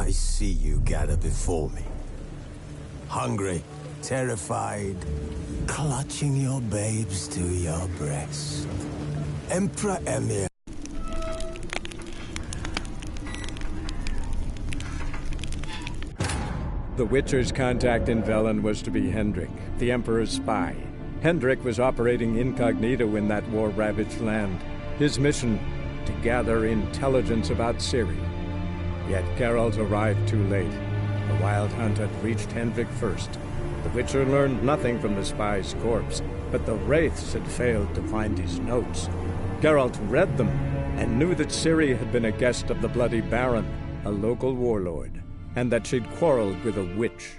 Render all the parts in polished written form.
I see you gather before me. Hungry, terrified, clutching your babes to your breast. Emperor Emir. The Witcher's contact in Velen was to be Hendrik, the Emperor's spy. Hendrik was operating incognito in that war-ravaged land. His mission, to gather intelligence about Ciri. Yet Geralt arrived too late. The Wild Hunt had reached Hendrik first. The Witcher learned nothing from the spy's corpse, but the Wraiths had failed to find his notes. Geralt read them, and knew that Ciri had been a guest of the Bloody Baron, a local warlord, and that she'd quarreled with a witch.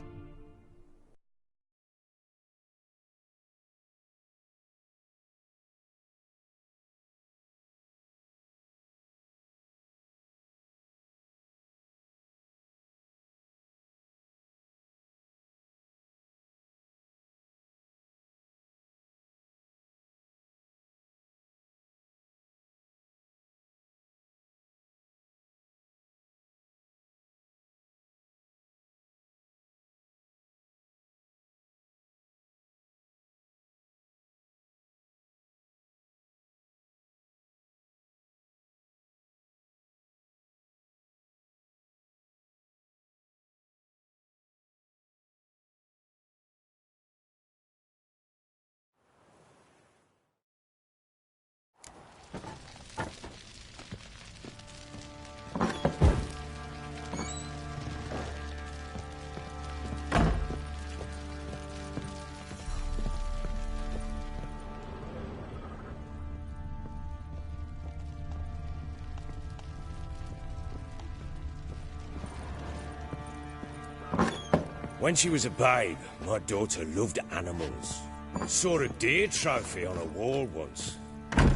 When she was a babe, my daughter loved animals. Saw a deer trophy on a wall once.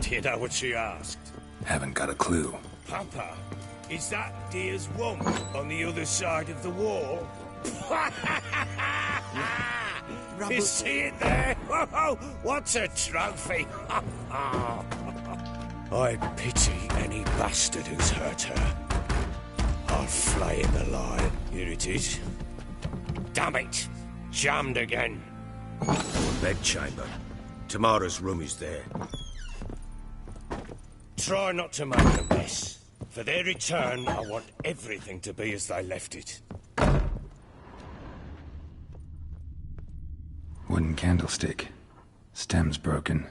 Do you know what she asked? Haven't got a clue. Papa, is that deer's wump on the other side of the wall? You see it there? Whoa, what's a trophy? I pity any bastard who's hurt her. I'll flay him alive. Here it is. Damn it! Jammed again. Bedchamber. Tamara's room is there. Try not to make a mess. For their return, I want everything to be as they left it. Wooden candlestick. Stem's broken.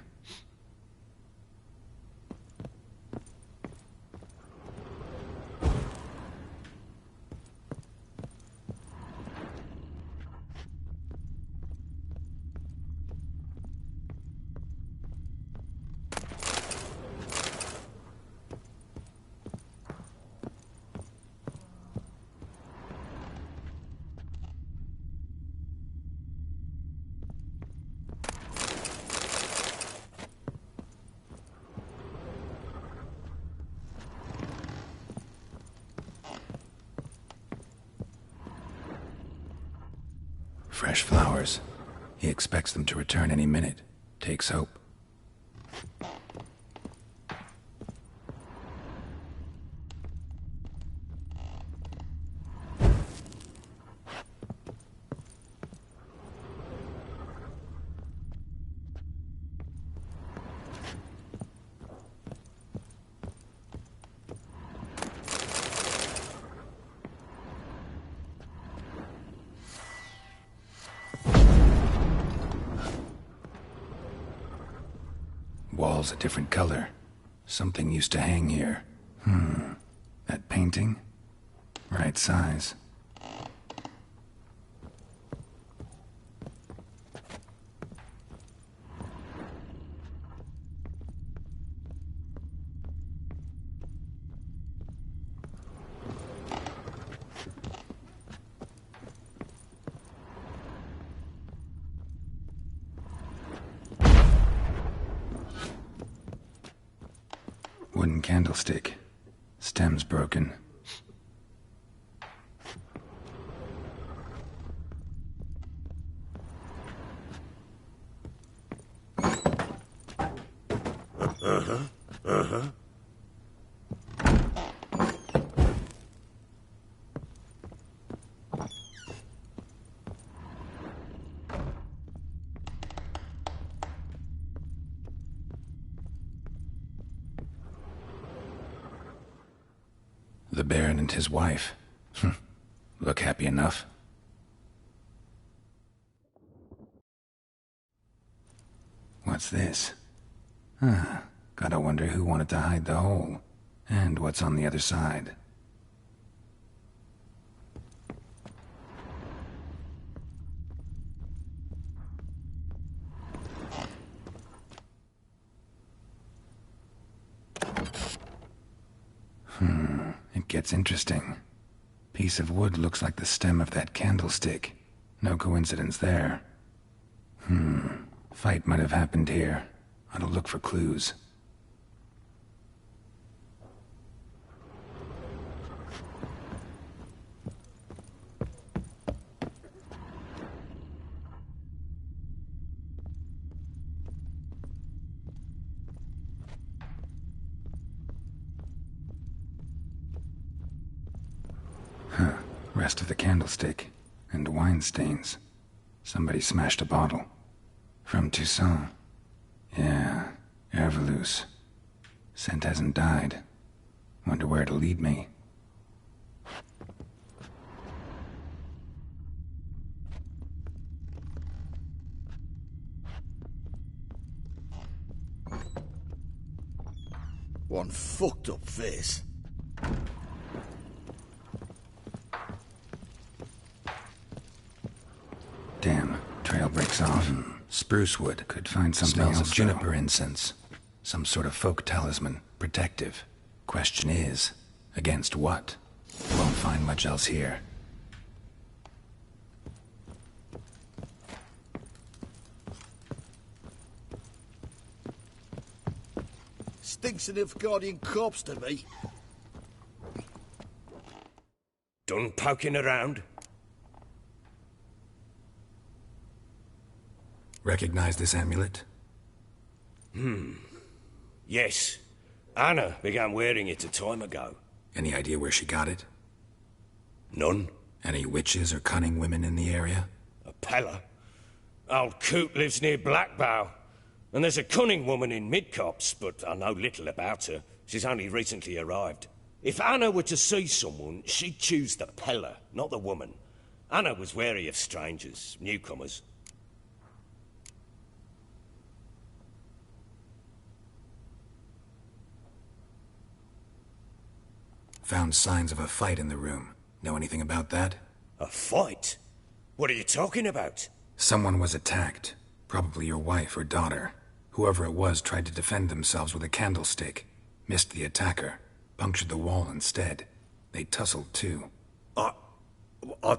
Fresh flowers. He expects them to return any minute. Takes hope. Wall's a different color. Something used to hang here. That painting? Right size. Wooden candlestick. Stem's broken. The Baron and his wife. Look happy enough. What's this? Gotta wonder who wanted to hide the hole. And what's on the other side. It gets interesting. Piece of wood looks like the stem of that candlestick. No coincidence there. Fight might have happened here. Ought to look for clues. Rest of the candlestick. And wine stains. Somebody smashed a bottle. From Toussaint. Yeah, Herveloos. Scent hasn't died. Wonder where it'll lead me. One fucked up face. Damn, trail breaks off. Spruce wood. Could find something else. Smells of juniper incense. Some sort of folk talisman. Protective. Question is, against what? Won't find much else here. Stinks of Nilfgaardian corpse to me. Done poking around? Recognize this amulet? Yes. Anna began wearing it a time ago. Any idea where she got it? None. Any witches or cunning women in the area? A Pella. Old Coot lives near Blackbow. And there's a cunning woman in Midcopse, but I know little about her. She's only recently arrived. If Anna were to see someone, she'd choose the Pella, not the woman. Anna was wary of strangers, newcomers. Found signs of a fight in the room. Know anything about that? A fight? What are you talking about? Someone was attacked. Probably your wife or daughter. Whoever it was tried to defend themselves with a candlestick. Missed the attacker. Punctured the wall instead. They tussled too. I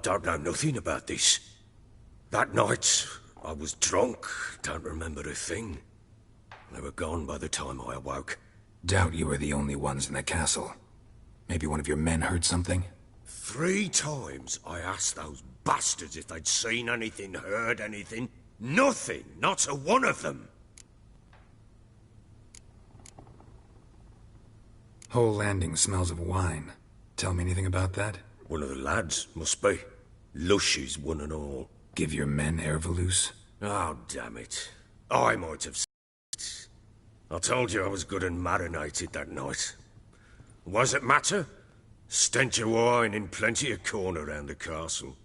don't know nothing about this. That night, I was drunk. Don't remember a thing. They were gone by the time I awoke. Doubt you were the only ones in the castle. Maybe one of your men heard something? 3 times I asked those bastards if they'd seen anything, heard anything. Nothing, not a one of them. Whole landing smells of wine. Tell me anything about that? One of the lads, must be. Lushes, one and all. Give your men Herveloos? Oh, damn it. I might have s***ed. I told you I was good and marinated that night. What does it matter? Stench of wine in plenty of corn around the castle.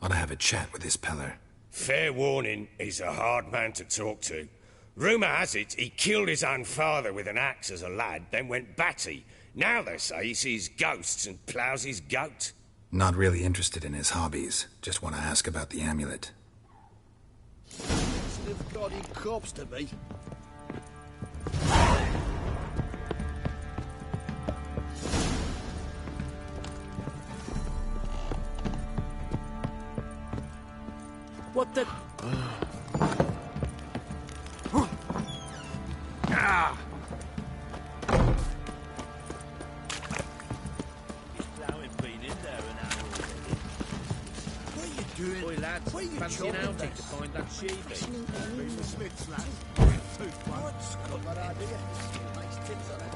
Ought to have a chat with this Peller. Fair warning, he's a hard man to talk to. Rumour has it he killed his own father with an axe as a lad, then went batty. Now they say he sees ghosts and ploughs his goat. Not really interested in his hobbies. Just want to ask about the amulet. Stinks of Nilfgaardian corpse to me. What the... Boy, lads, fancy an outing to find that sheepy. The Smiths, lad. What's got that idea? Nice tips on it.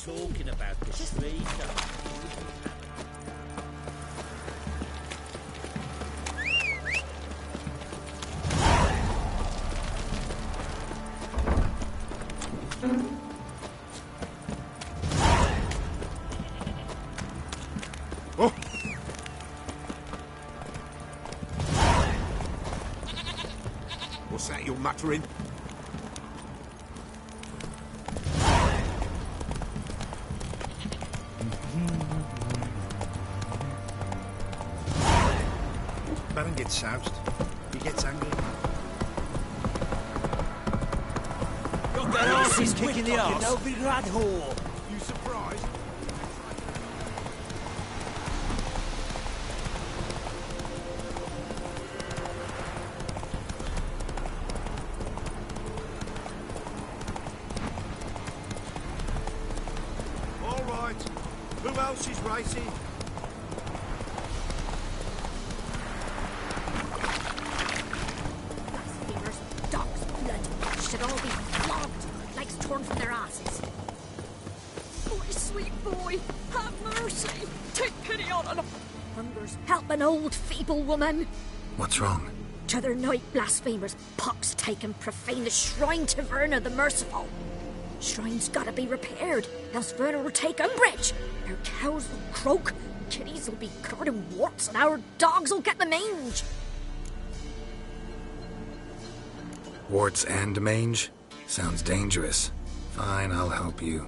talking about the street. Oh. What's that you're muttering? Baron gets soused. He gets angry. Got that arse is kicking the arse. No big rat hole. You surprised? All right. Who else is racing? Blasphemers, dogs, blood, should all be flogged, legs torn from their asses. My sweet boy, have mercy. Take pity on him. Hunger's help an old feeble woman. What's wrong? T'other night blasphemers, pox take and profane the shrine to Verna the Merciful. Shrine's gotta be repaired, else Verna will take umbrage. Our cows will croak, kitties will be covered in warts, and our dogs will get the mange. Warts and mange? Sounds dangerous. Fine, I'll help you.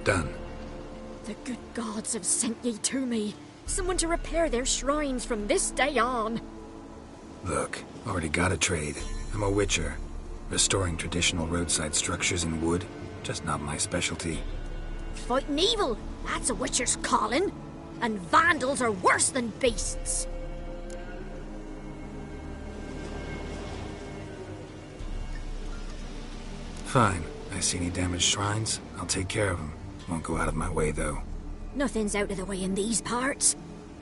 Done. The good gods have sent ye to me. Someone to repair their shrines from this day on. Look, already got a trade. I'm a witcher. Restoring traditional roadside structures in wood, just not my specialty. Fighting evil, that's a witcher's calling. And vandals are worse than beasts. Fine. I see any damaged shrines, I'll take care of them. Won't go out of my way, though. Nothing's out of the way in these parts.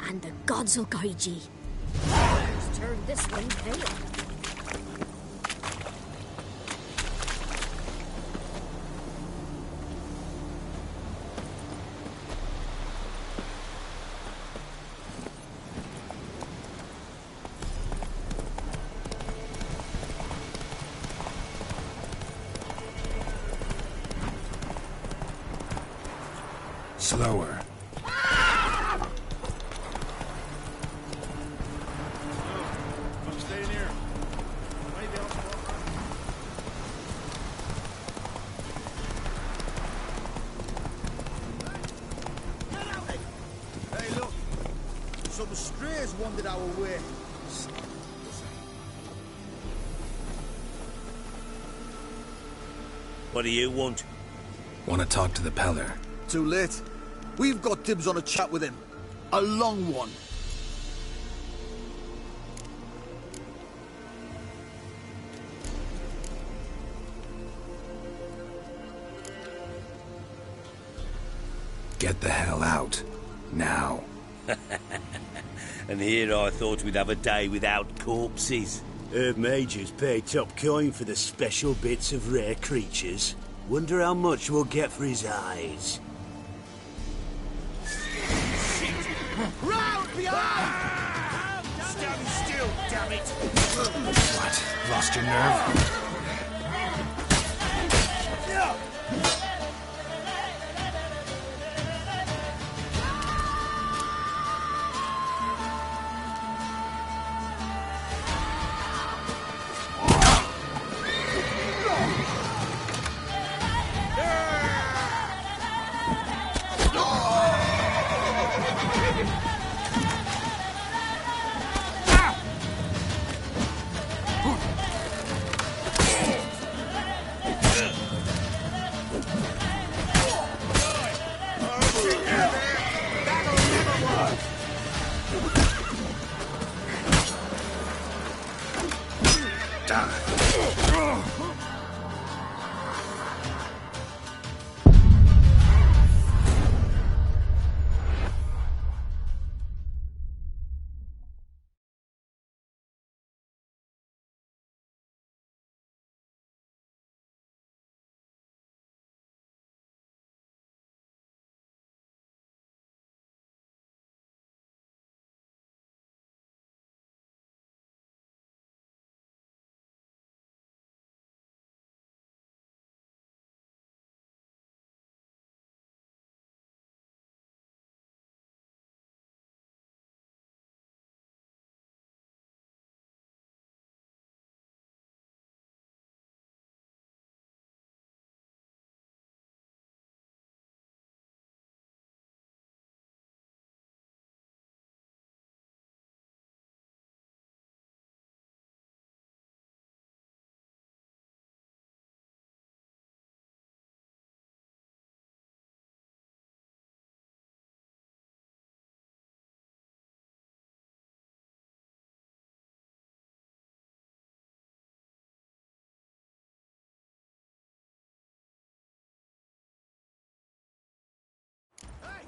And the gods will guide ye. Just turn this one pale. Slower. I'm staying here. Maybe I'll Hey, look. Some strays wandered our way. What do you want? Want to talk to the Peller. Too late. We've got dibs on a chat with him. A long one. Get the hell out. Now. And here I thought we'd have a day without corpses. Herb Majors pay top coin for the special bits of rare creatures. Wonder how much we'll get for his eyes. Round behind! Stand still, damn it! What? Lost your nerve?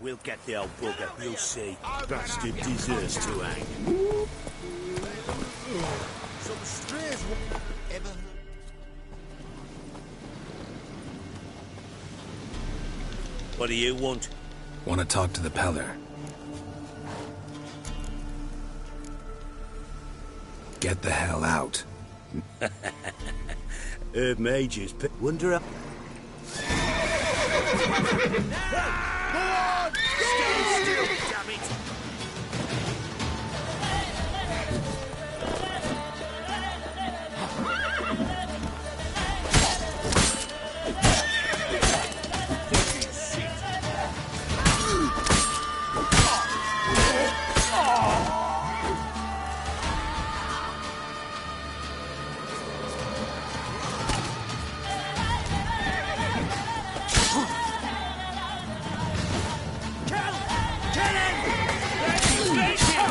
We'll get the old bugger. You'll see. Bastard deserves to hang. Some strays ever. What do you want? Want to talk to the Peller. Get the hell out. Majors, wonder how... Stay still, damn it!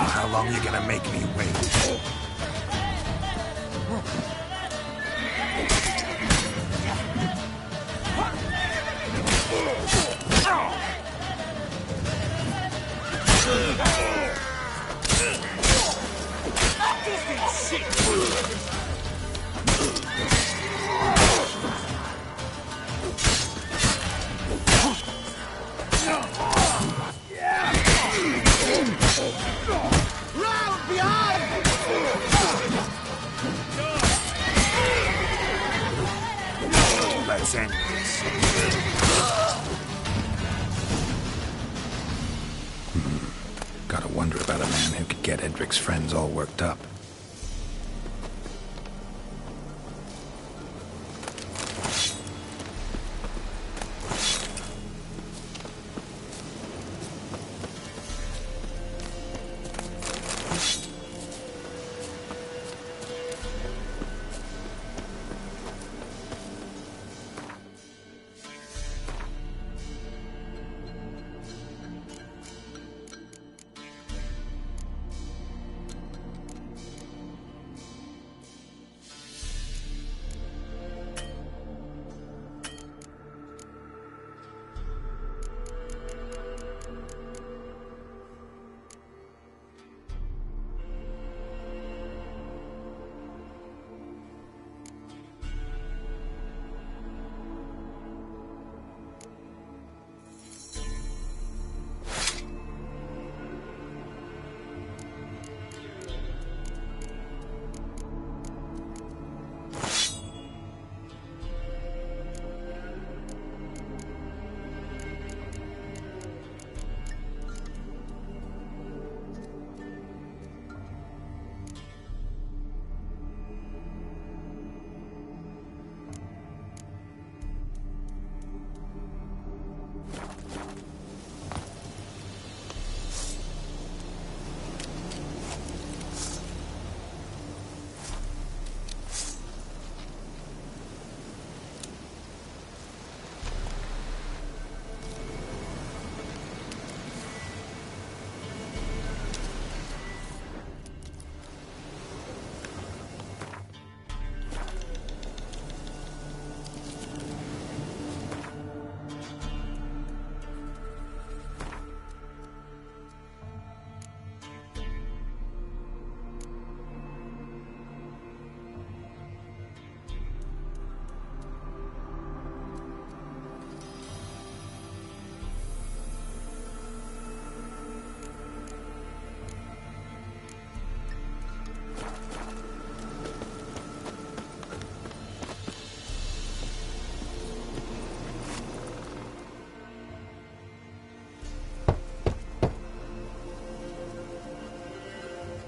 How long you gonna make me wait? Round behind! Let's end this. Gotta wonder about a man who could get Edric's friends all worked up.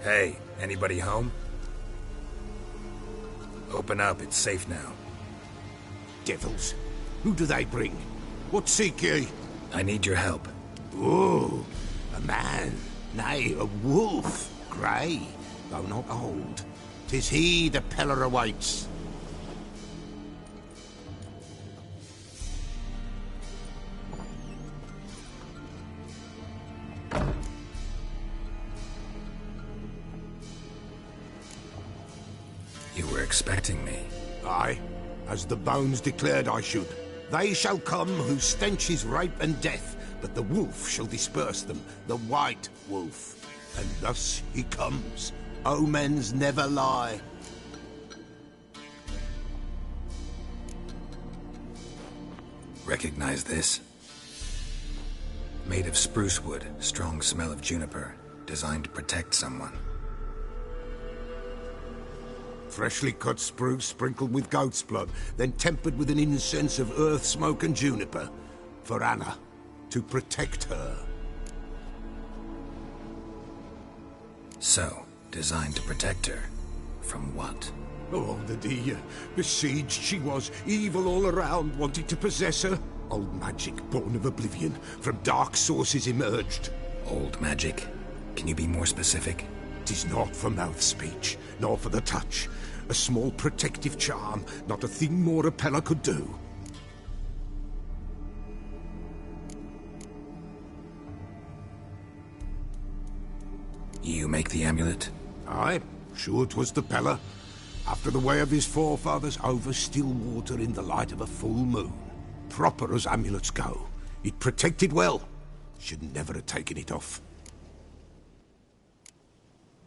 Hey, anybody home? Open up, it's safe now. Devils. Who do they bring? What seek ye? I need your help. Oh, a man. Nay, a wolf. Grey, though not old. 'Tis he the Peller awaits. You were expecting me. Aye, as the bones declared I should. They shall come whose stench is rape and death, but the wolf shall disperse them, the white wolf. And thus he comes. Omens never lie. Recognize this? Made of spruce wood, strong smell of juniper, designed to protect someone. Freshly cut spruce sprinkled with goat's blood, then tempered with an incense of earth, smoke and juniper. For Anna, to protect her. So, designed to protect her. From what? Oh, the dear. Besieged she was, evil all around, wanted to possess her. Old magic, born of oblivion, from dark sources emerged. Old magic? Can you be more specific? 'Tis not for mouth speech, nor for the touch. A small protective charm, not a thing more Repeller could do. You make the amulet? Aye, sure 'twas the Peller. After the way of his forefathers, over still water in the light of a full moon. Proper as amulets go. It protected well. Should never have taken it off.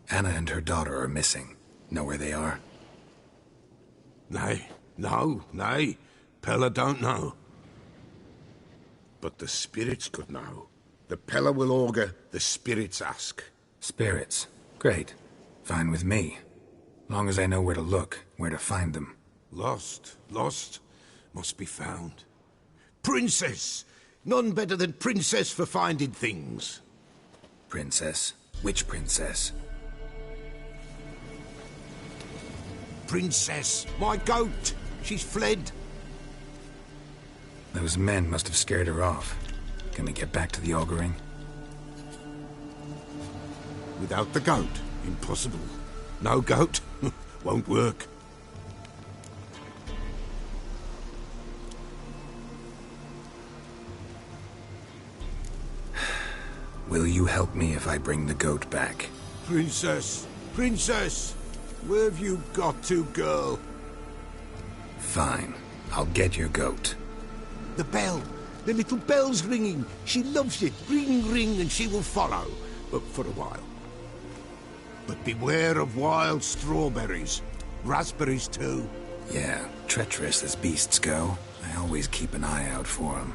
Anna and her daughter are missing. Know where they are? Nay, nay. Peller don't know. But the spirits could know. The Peller will augur, the spirits ask. Spirits. Great. Fine with me. Long as I know where to look, where to find them. Lost. Must be found. Princess! None better than Princess for finding things. Princess? Which princess? Princess, my goat! She's fled. Those men must have scared her off. Can we get back to the auguring? Without the goat, impossible. No goat, won't work. Will you help me if I bring the goat back? Princess! Where have you got to, girl? Fine. I'll get your goat. The bell! The little bell's ringing. She loves it. Ring, ring, and she will follow. But for a while. But beware of wild strawberries. Raspberries, too. Yeah, treacherous as beasts go. I always keep an eye out for them.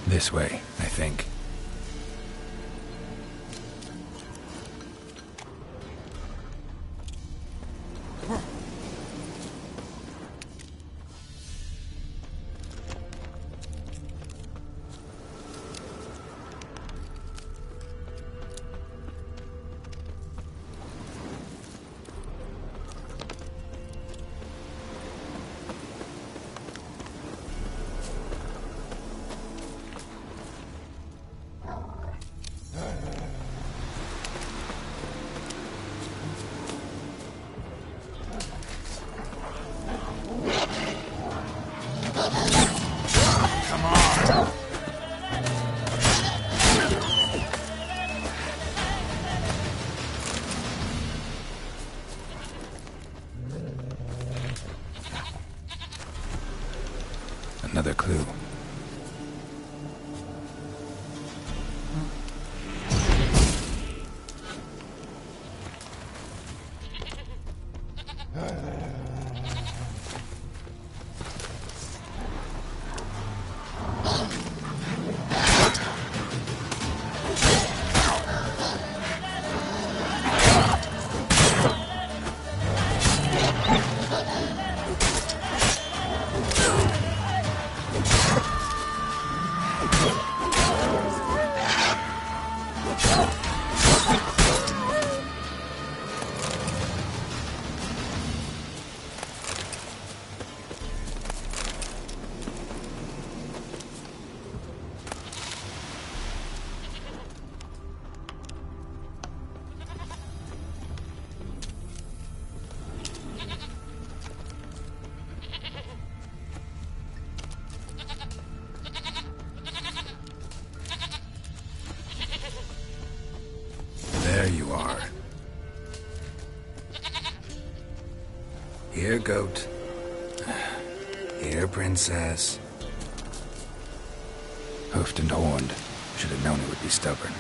This way, I think. Another clue. Here, goat. Here, princess. Hoofed and horned. Should have known it would be stubborn.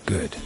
Good.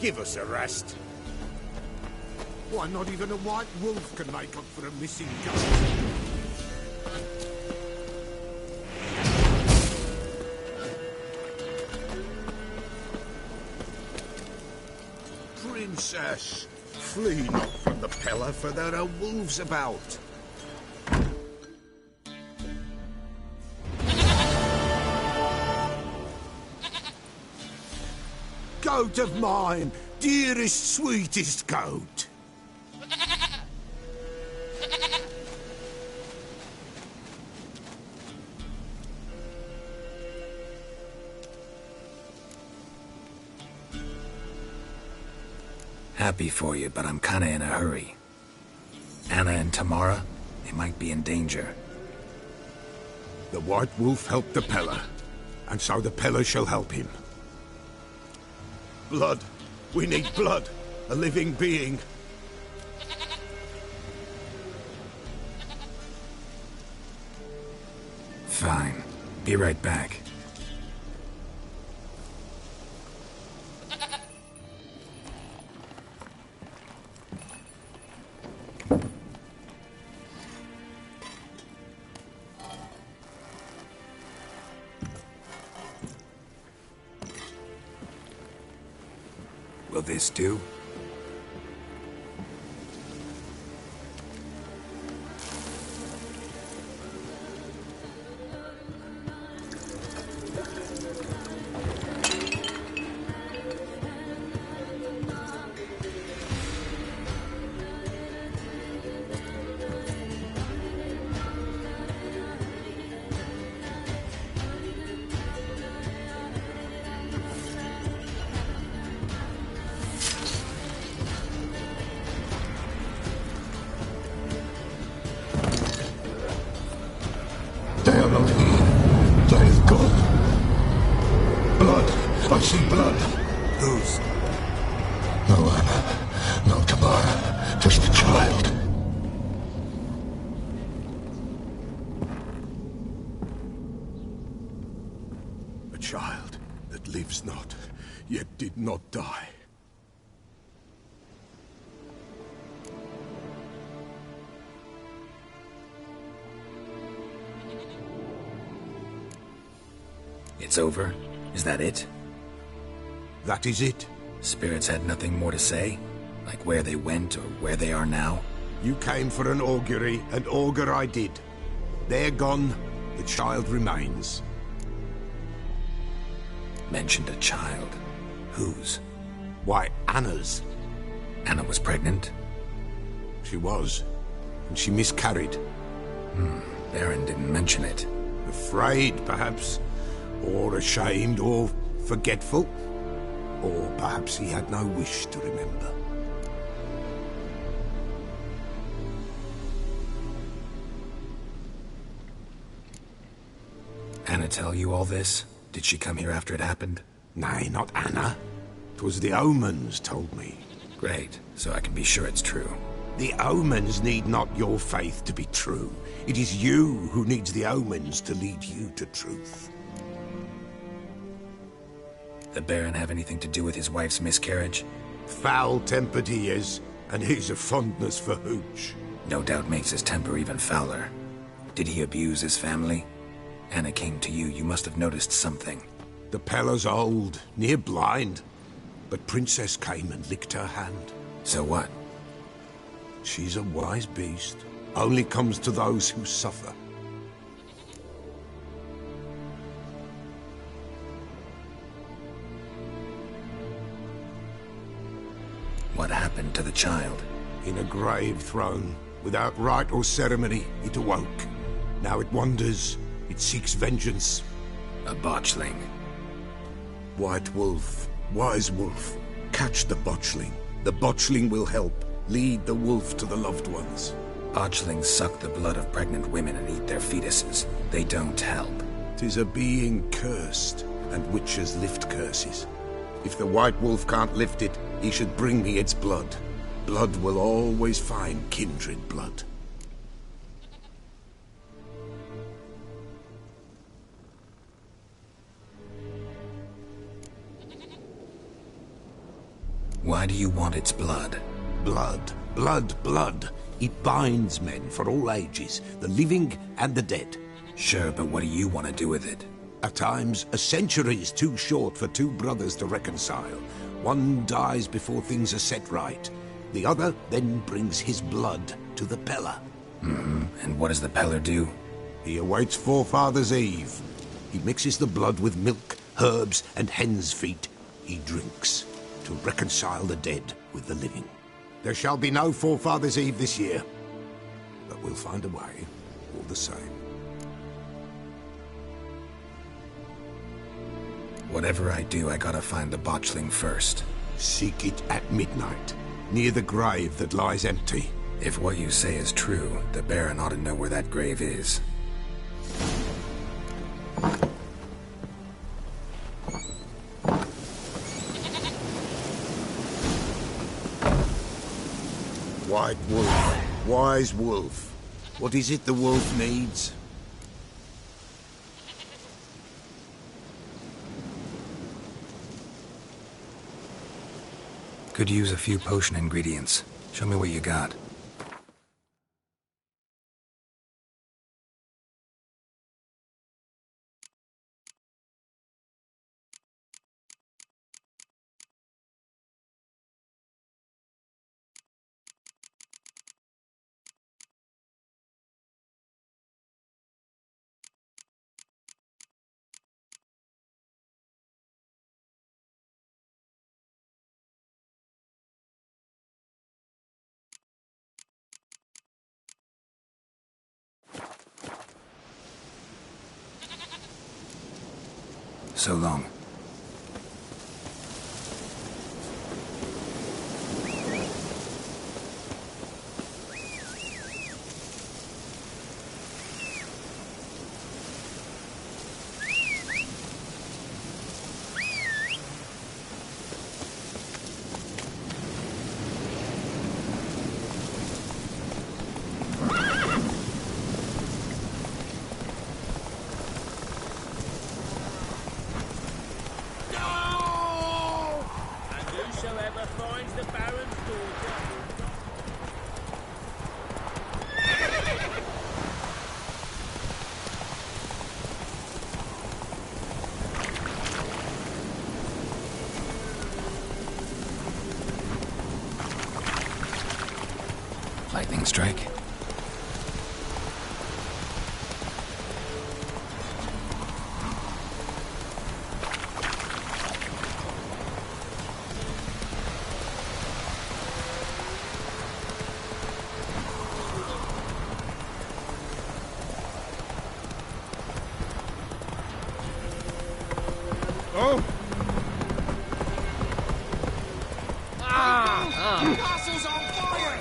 Give us a rest. Why, not even a white wolf can make up for a missing goat. Princess, flee not from the Pella, for there are wolves about. Goat of mine, dearest, sweetest goat. Happy for you, but I'm kinda in a hurry. Anna and Tamara, they might be in danger. The White Wolf helped the Pella, and so the Pella shall help him. Blood. We need blood. A living being. Fine. Be right back. Will this do? They are not here. There is God. Blood. I see blood. Whose? No Anna. No Tamara. Just the child. A child that lives not, yet did not die. It's over? Is that it? That is it. Spirits had nothing more to say? Like where they went or where they are now? You came for an augury, and augur I did. They're gone, the child remains. Mentioned a child. Whose? Why, Anna's. Anna was pregnant? She was, and she miscarried. Baron didn't mention it. Afraid, perhaps, or ashamed, or forgetful. Or perhaps he had no wish to remember. Anna tell you all this? Did she come here after it happened? Nay, not Anna. 'Twas the omens told me. Great, so I can be sure it's true. The omens need not your faith to be true. It is you who needs the omens to lead you to truth. The Baron have anything to do with his wife's miscarriage? Foul-tempered he is, and he's a fondness for hooch. No doubt makes his temper even fouler. Did he abuse his family? Anna came to you, you must have noticed something. The Pella's old, near blind, but Princess came and licked her hand. So what? She's a wise beast. Only comes to those who suffer. What happened to the child? In a grave thrown, without rite or ceremony, it awoke. Now it wanders, it seeks vengeance. A botchling. White wolf, wise wolf, catch the botchling. The botchling will help, lead the wolf to the loved ones. Botchlings suck the blood of pregnant women and eat their fetuses. They don't help. 'Tis a being cursed, and witches lift curses. If the white wolf can't lift it, he should bring me its blood. Blood will always find kindred blood. Why do you want its blood? Blood, blood, blood. It binds men for all ages, the living and the dead. Sure, but what do you want to do with it? At times, a century is too short for two brothers to reconcile. One dies before things are set right. The other then brings his blood to the Peller. And what does the Peller do? He awaits Forefathers' Eve. He mixes the blood with milk, herbs, and hen's feet. He drinks to reconcile the dead with the living. There shall be no Forefathers' Eve this year, but we'll find a way, all the same. Whatever I do, I gotta find the botchling first. Seek it at midnight, near the grave that lies empty. If what you say is true, the Baron ought to know where that grave is. White wolf, wise wolf. What is it the wolf needs? Could use a few potion ingredients. Show me what you got. So long. Lightning strike. Oh! Castle's on fire!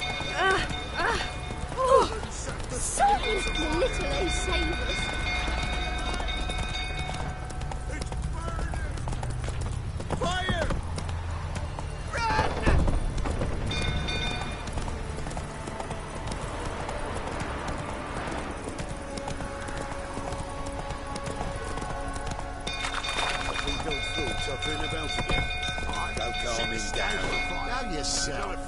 Something's literally save us. Fire! Don't calm him down. Now yourself.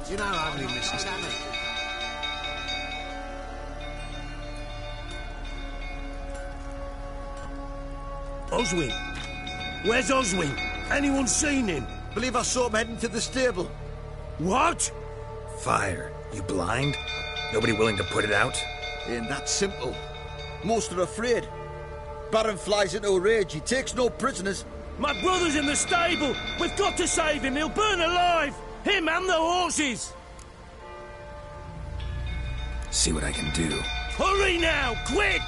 You know how many misses Hammy. Oswin! Where's Oswin? Anyone seen him? Believe I saw him heading to the stable. What? Fire. You blind? Nobody willing to put it out? Ain't that simple. Most are afraid. Baron flies into a rage. He takes no prisoners. My brother's in the stable! We've got to save him! He'll burn alive! Him and the horses! See what I can do. Hurry now! Quick!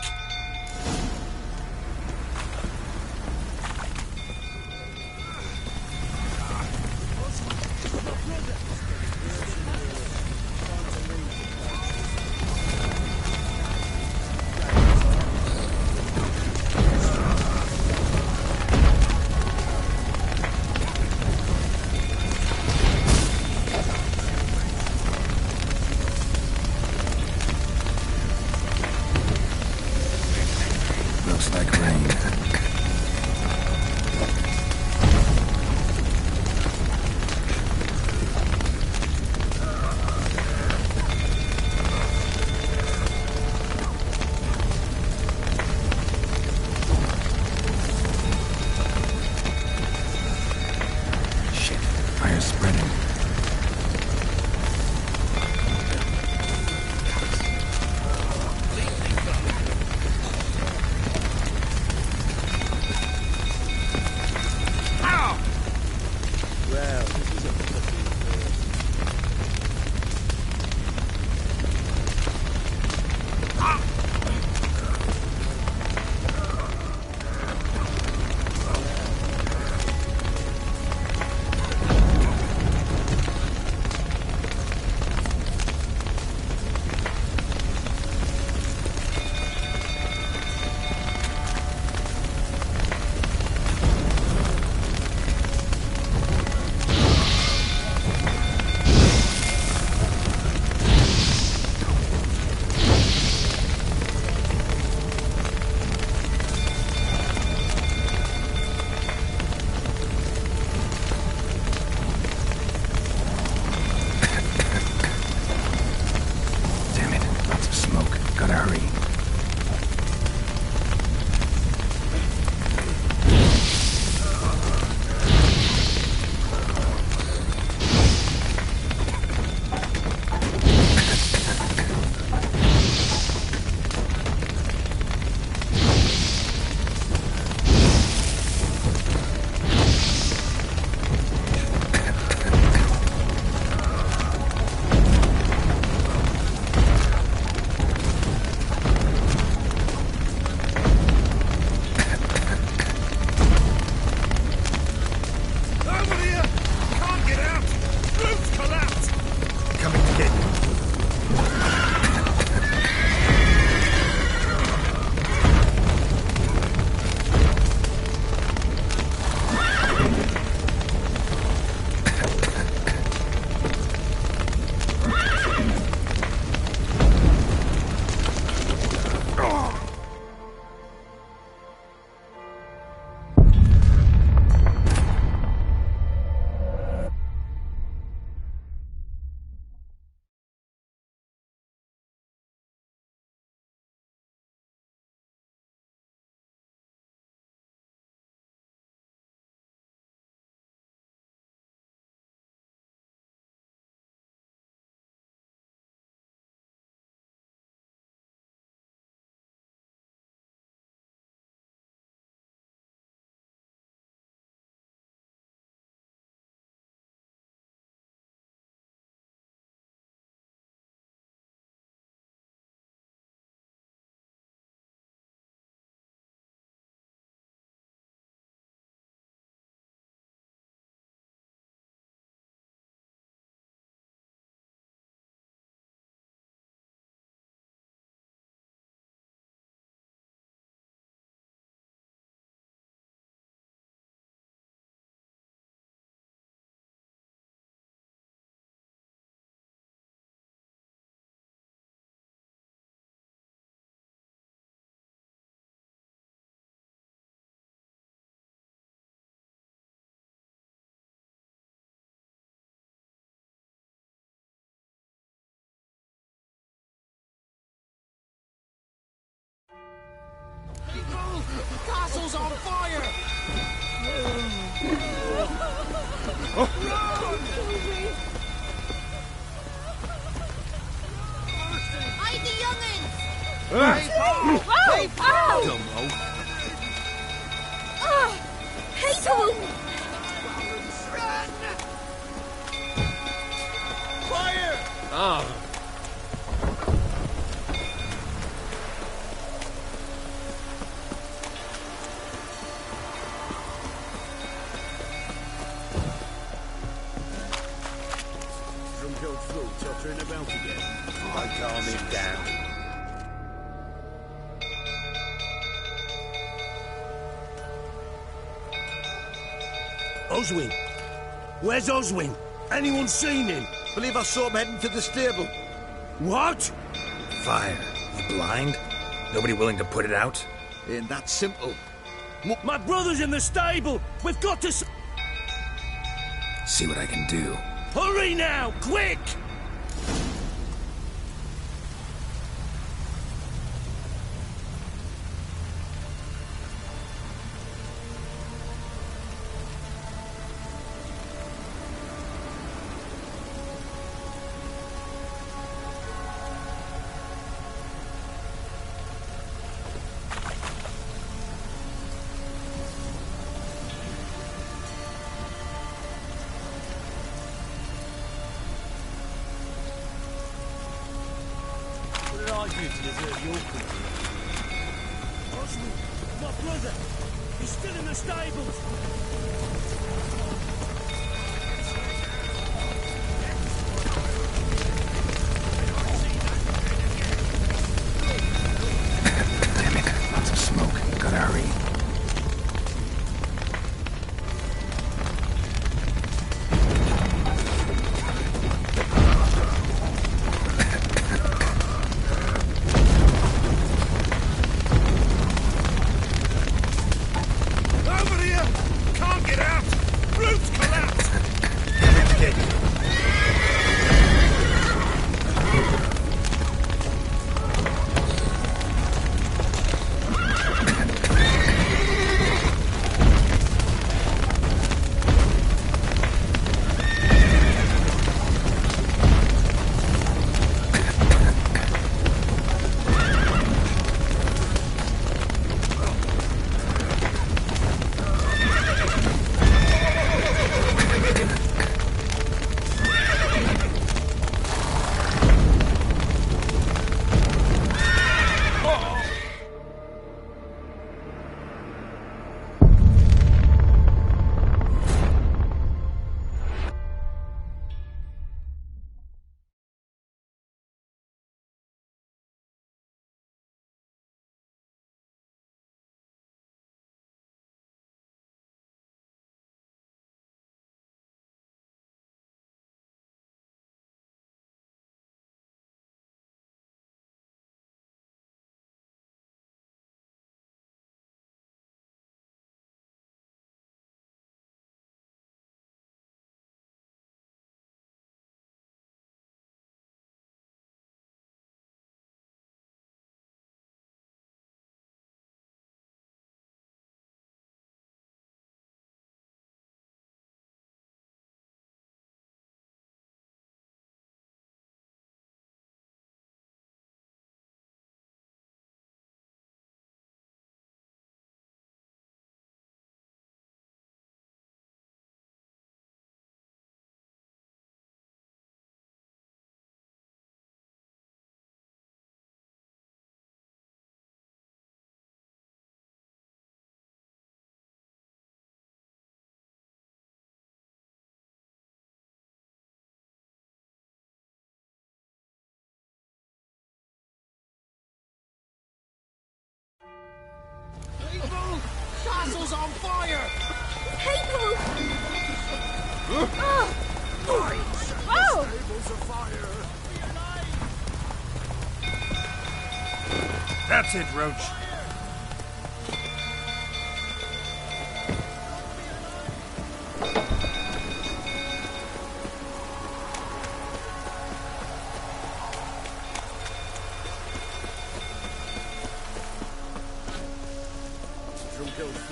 Castle's on fire! Hide the young'uns! Dumbo. People! Fire! Ah. Drunk old fool tottering about again. I calm him down. Oswin! Where's Oswin? Anyone seen him? Believe I saw him heading to the stable. What? Fire. You blind? Nobody willing to put it out? Ain't that simple. My brother's in the stable! We've got to... See what I can do. Hurry now! Quick! What did I do to deserve your company? Oswin, my brother! He's still in the stables! Damn it. Lots of smoke. Gotta hurry. Over here! Can't get out! Roof's collapsed! People! Castle's on fire! People! Oh! Oh! Stables afire! That's it, Roach.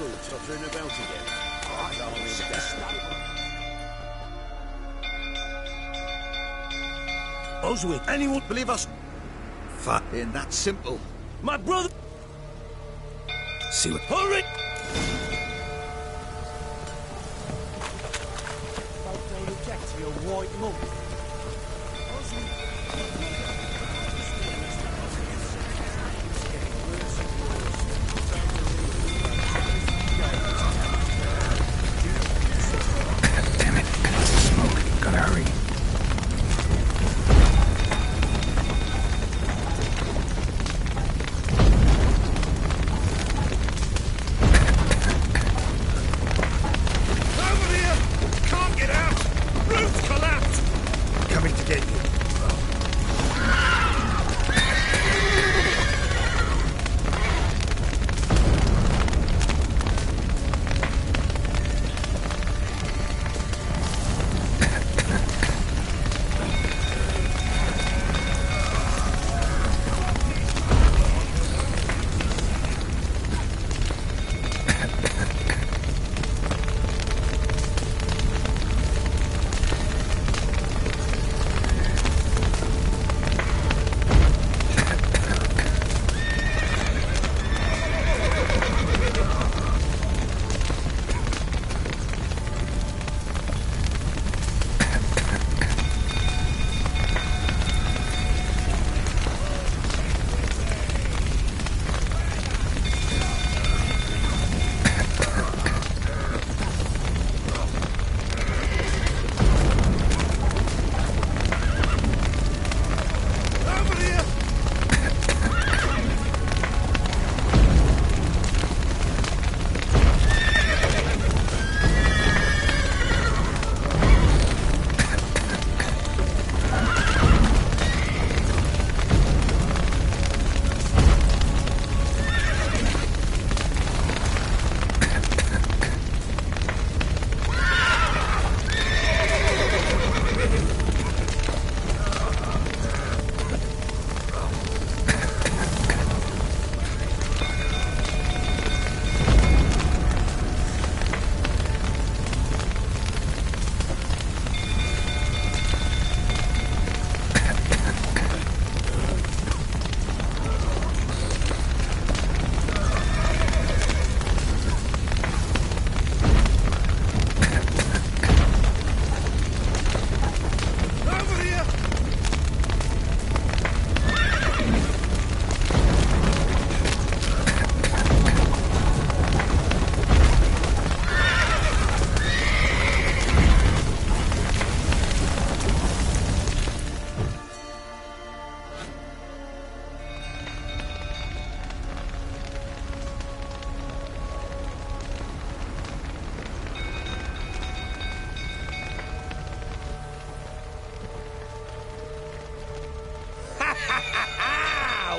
fool tottering about again. Oswald, anyone believe us? Ain't that simple. My brother! See what... Hurry! Don't reject your white monk. Damn it. Smoke. Gotta hurry.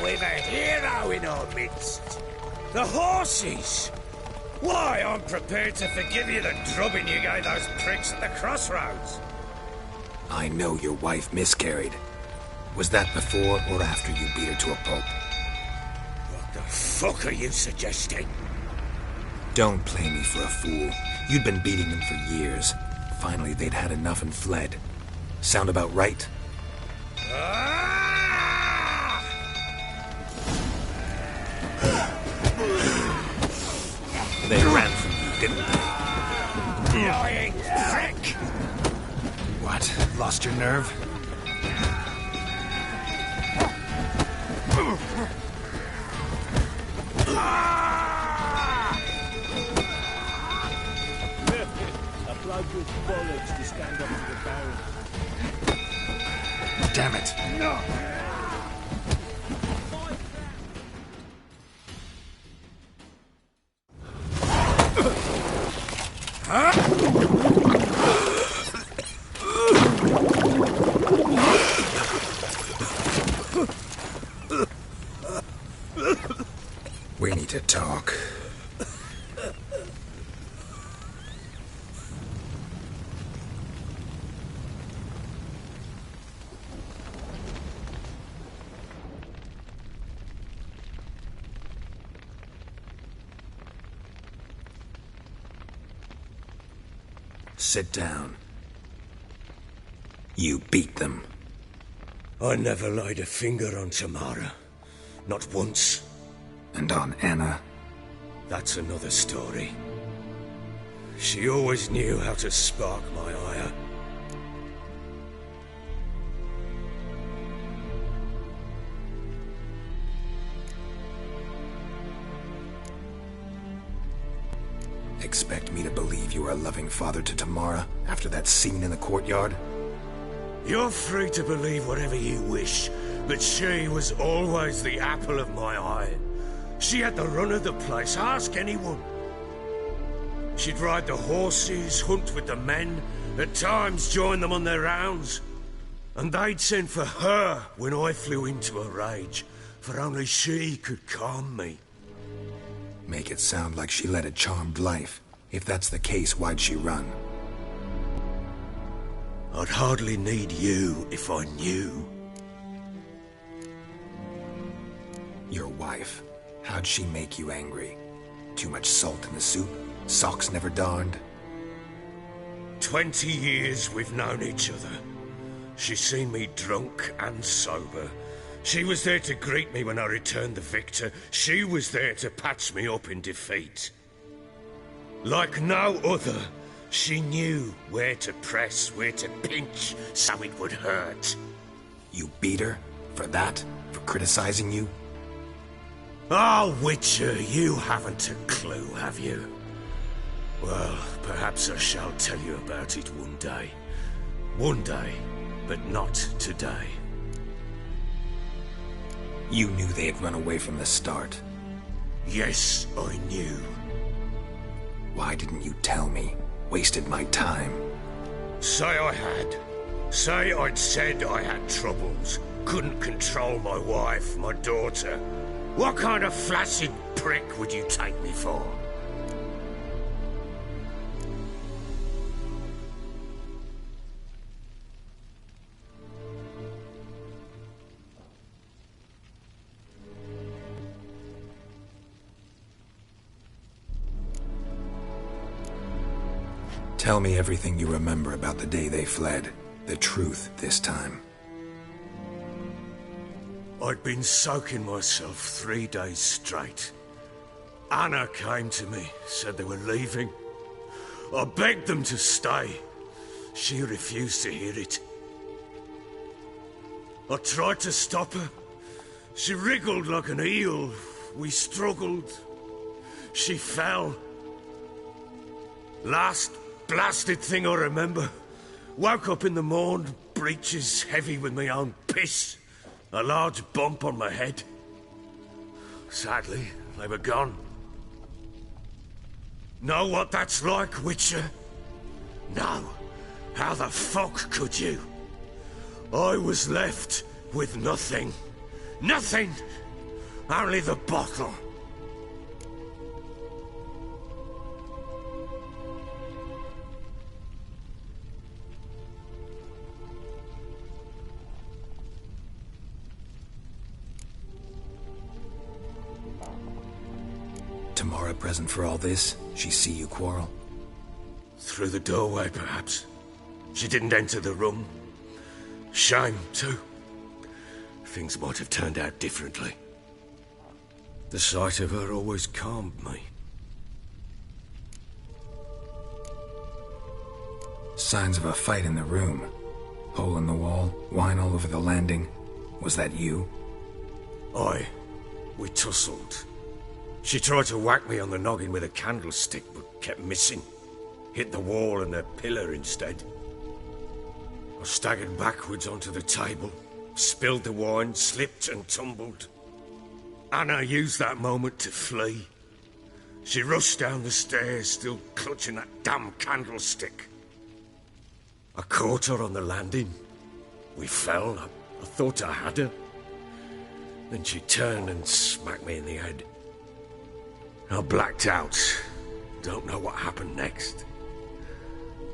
We've a hero in our midst. The horses! Why, I'm prepared to forgive you the drubbing you gave those pricks at the crossroads. I know your wife miscarried. Was that before or after you beat her to a pulp? What the fuck are you suggesting? Don't play me for a fool. You'd been beating them for years. Finally, they'd had enough and fled. Sound about right? They ran from you, didn't they? Lying prick! What? Lost your nerve? A bloke with bollocks to stand up to the Baron. Damn it. No. We need to talk. Sit down. You beat them. I never laid a finger on Tamara. Not once. And on Anna? That's another story. She always knew how to spark my ire. Expect me to believe you are a loving father to Tamara after that scene in the courtyard? You're free to believe whatever you wish, but she was always the apple of my eye. She had the run of the place, ask anyone. She'd ride the horses, hunt with the men, at times join them on their rounds. And they'd send for her when I flew into a rage, for only she could calm me. Make it sound like she led a charmed life. If that's the case, why'd she run? I'd hardly need you if I knew. Your wife. How'd she make you angry? Too much salt in the soup? Socks never darned? 20 years we've known each other. She's seen me drunk and sober. She was there to greet me when I returned the victor. She was there to patch me up in defeat. Like no other, she knew where to press, where to pinch, so it would hurt. You beat her? For that? For criticizing you? Oh, Witcher, you haven't a clue, have you? Well, perhaps I shall tell you about it one day. One day, but not today. You knew they had run away from the start. Yes, I knew. Why didn't you tell me? Wasted my time. Say I had. Say I'd said I had troubles. Couldn't control my wife, my daughter. What kind of flaccid prick would you take me for? Tell me everything you remember about the day they fled. The truth this time. I'd been soaking myself 3 days straight. Anna came to me, said they were leaving. I begged them to stay. She refused to hear it. I tried to stop her. She wriggled like an eel. We struggled. She fell. Last blasted thing I remember. Woke up in the morn, breeches heavy with my own piss. A large bump on my head. Sadly, they were gone. Know what that's like, Witcher? No. How the fuck could you? I was left with nothing. Nothing! Only the bottle. Tamara present for all this? She see you quarrel? Through the doorway, perhaps. She didn't enter the room. Shame, too. Things might have turned out differently. The sight of her always calmed me. Signs of a fight in the room. Hole in the wall, wine all over the landing. Was that you? Aye. We tussled. She tried to whack me on the noggin with a candlestick, but kept missing. Hit the wall and a pillar instead. I staggered backwards onto the table, spilled the wine, slipped and tumbled. Anna used that moment to flee. She rushed down the stairs, still clutching that damn candlestick. I caught her on the landing. We fell. I thought I had her. Then she turned and smacked me in the head. I blacked out. Don't know what happened next.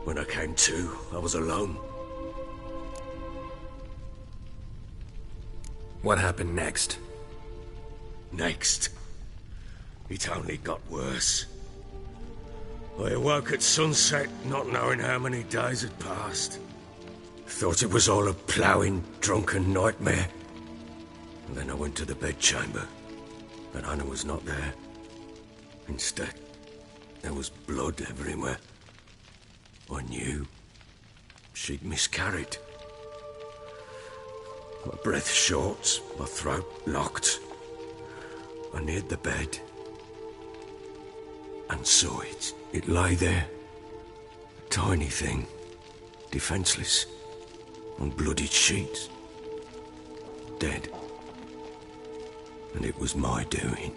When I came to, I was alone. What happened next? Next? It only got worse. I awoke at sunset, not knowing how many days had passed. Thought it was all a ploughing, drunken nightmare. And then I went to the bedchamber, but Anna was not there. Instead, there was blood everywhere. I knew she'd miscarried. My breath short, my throat locked. I neared the bed and saw it. It lay there, a tiny thing, defenseless, on bloodied sheets, dead. And it was my doing.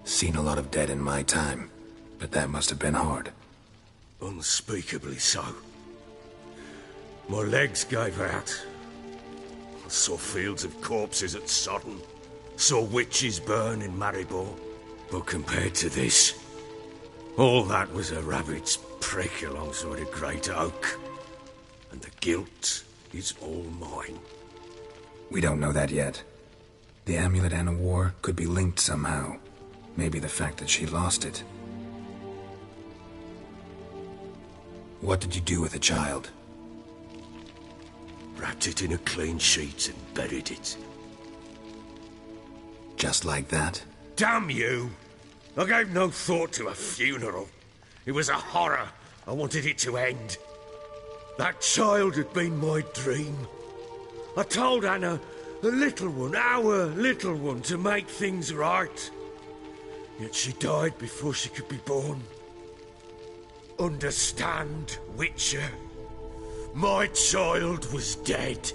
Seen a lot of dead in my time, but that must have been hard. Unspeakably so. My legs gave out. I saw fields of corpses at Sodden. Saw witches burn in Maribor. But compared to this, all that was a rabbit's prick alongside a great oak. And the guilt is all mine. We don't know that yet. The amulet Anna wore could be linked somehow. Maybe the fact that she lost it. What did you do with the child? Wrapped it in a clean sheet and buried it. Just like that? Damn you! I gave no thought to a funeral. It was a horror. I wanted it to end. That child had been my dream. I told Anna, the little one, our little one, to make things right. Yet she died before she could be born. Understand, Witcher? My child was dead.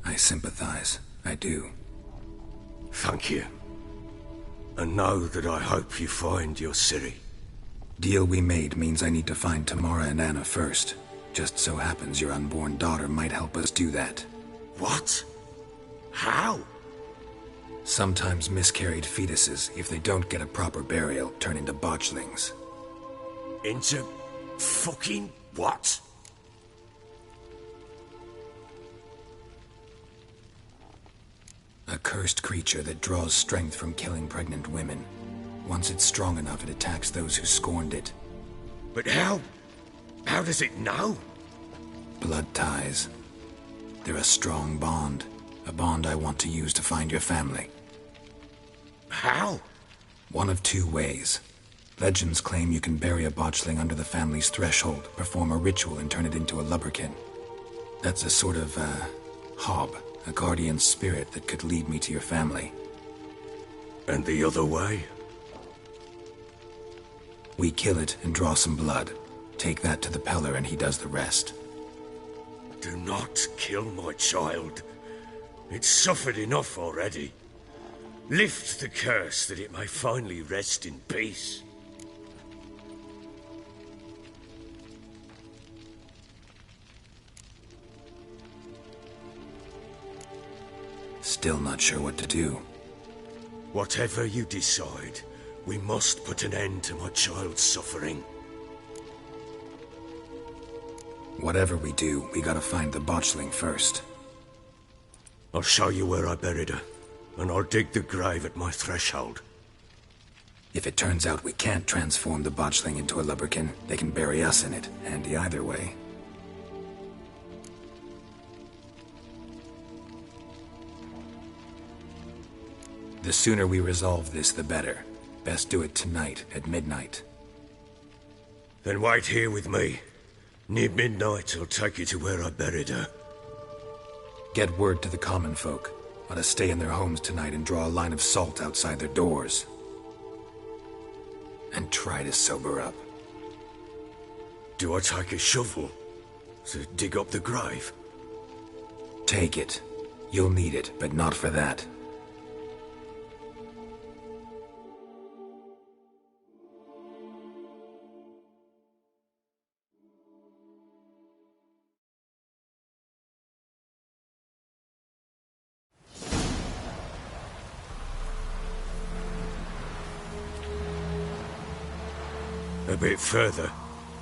I sympathize. I do. Thank you. And know that I hope you find your Ciri. Deal we made means I need to find Tamara and Anna first. Just so happens your unborn daughter might help us do that. What? How? Sometimes miscarried fetuses, if they don't get a proper burial, turn into botchlings. Into fucking what? A cursed creature that draws strength from killing pregnant women. Once it's strong enough, it attacks those who scorned it. But how? How does it know? Blood ties. They're a strong bond. A bond I want to use to find your family. How? One of two ways. Legends claim you can bury a botchling under the family's threshold, perform a ritual, and turn it into a lubberkin. That's a sort of, hob, a guardian spirit that could lead me to your family. And the other way? We kill it and draw some blood. Take that to the Peller and he does the rest. Do not kill my child. It's suffered enough already. Lift the curse that it may finally rest in peace. Still not sure what to do. Whatever you decide, we must put an end to my child's suffering. Whatever we do, we gotta find the botchling first. I'll show you where I buried her, and I'll dig the grave at my threshold. If it turns out we can't transform the botchling into a lubberkin, they can bury us in it. Handy either way. The sooner we resolve this, the better. Best do it tonight, at midnight. Then wait here with me. Near midnight, I'll take you to where I buried her. Get word to the common folk. Ought to stay in their homes tonight and draw a line of salt outside their doors. And try to sober up. Do I take a shovel to dig up the grave? Take it. You'll need it, but not for that. A bit further.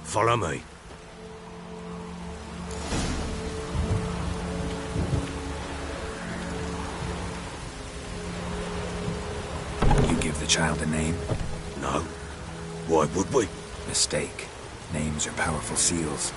Follow me. the child a name? No. Why would we? Mistake. Names are powerful seals.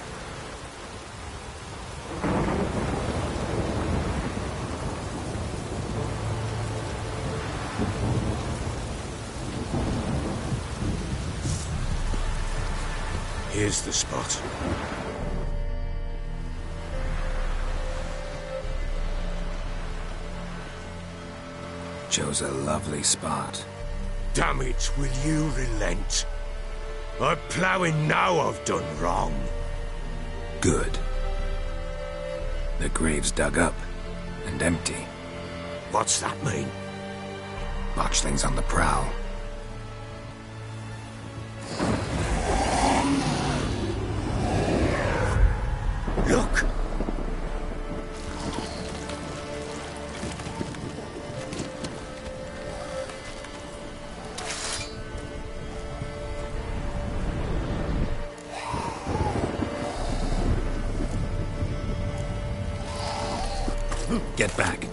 Here's the spot. Chose a lovely spot. Damn it, will you relent? I'm ploughing now I've done wrong. Good. The grave's dug up and empty. What's that mean? Botchling's on the prowl. Look! Get back.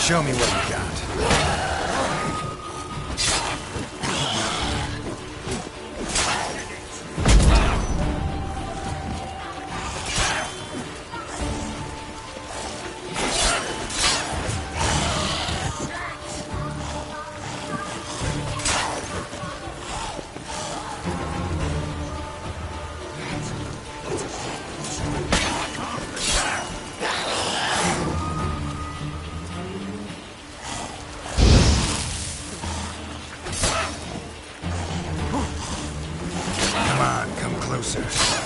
Show me what you got. Closer.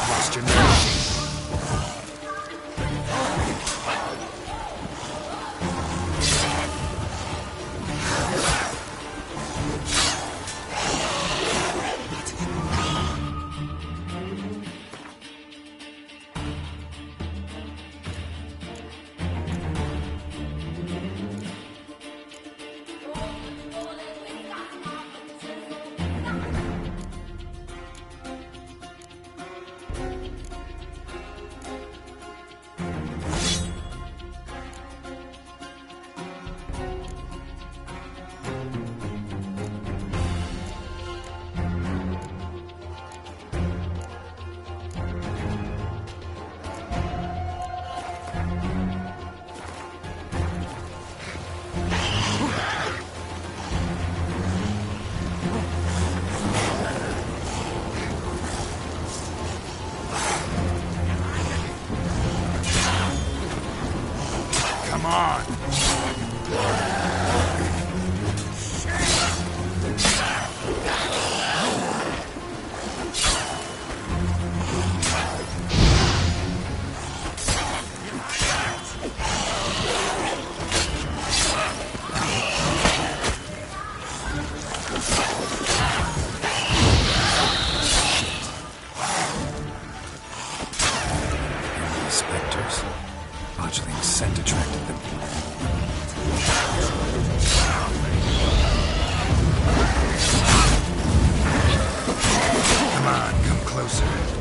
Lost your nerve. Come on! Spectres. Botchling's scent attracted them. Come on, come closer.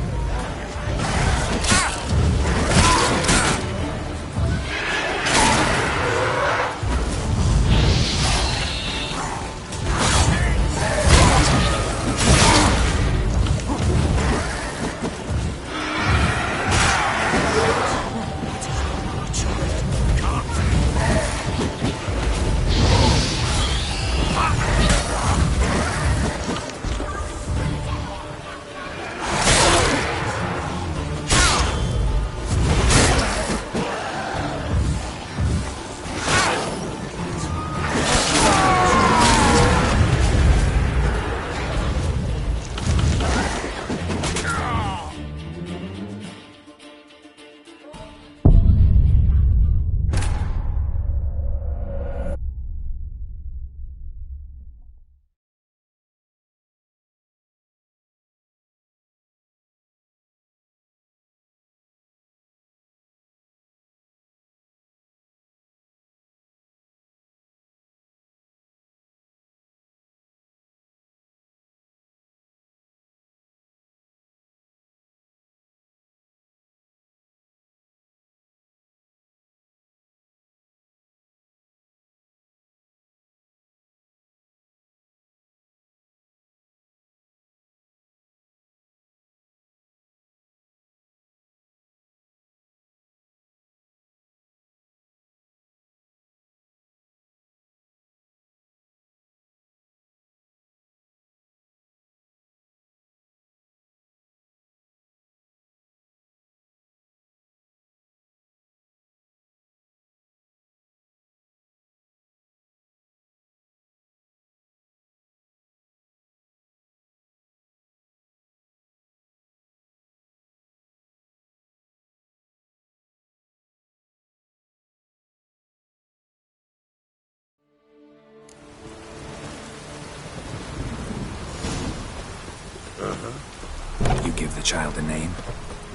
You give the child a name?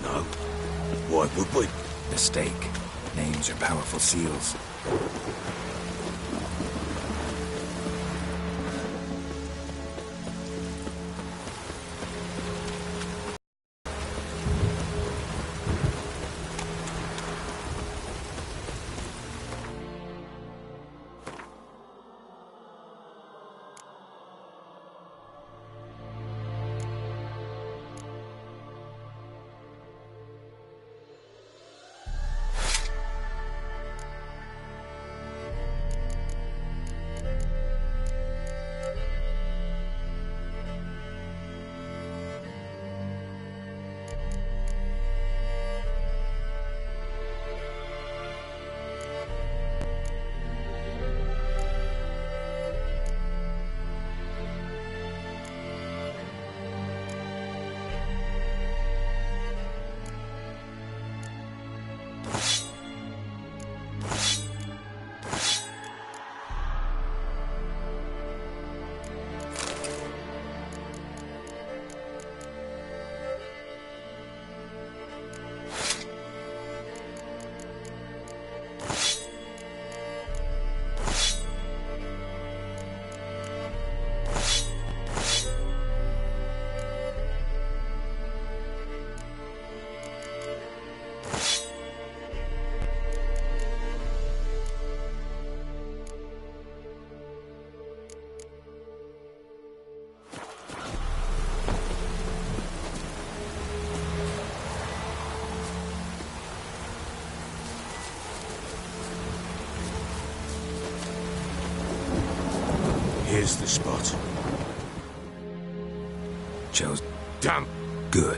No. Why would we? Mistake. Names are powerful seals. Here's the spot. Joe's Damn. good.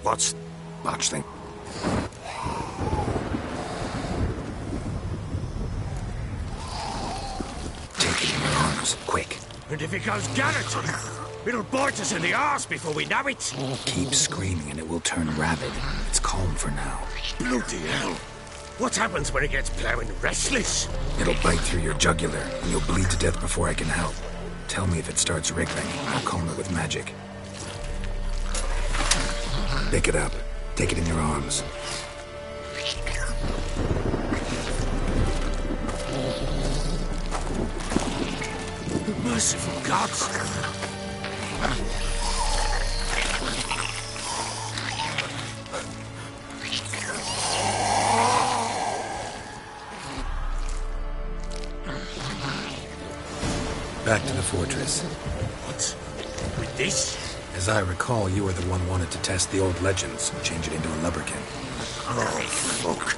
What's... Botchling. arms, quick. And if it goes gallantry, it'll bite us in the arse before we know it. Keep screaming and it will turn rabid. It's calm for now. Bloody hell. What happens when it gets plowing restless? It'll bite through your jugular, and you'll bleed to death before I can help. Tell me if it starts wriggling. I'll calm it with magic. Pick it up. Take it in your arms. Merciful gods! Back to the fortress. What? With this? As I recall, you were the one wanted to test the old legends, change it into a lubberkin. Oh, fuck.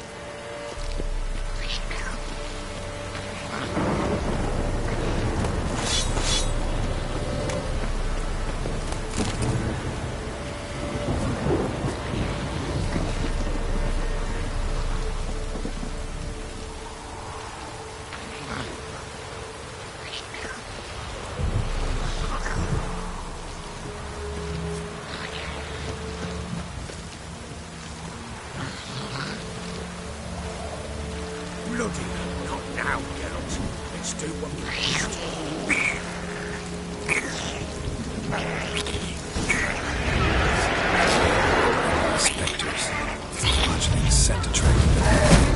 Bloody not now, Geralt. Let's do what we Spectres. Fledglings sent to track them.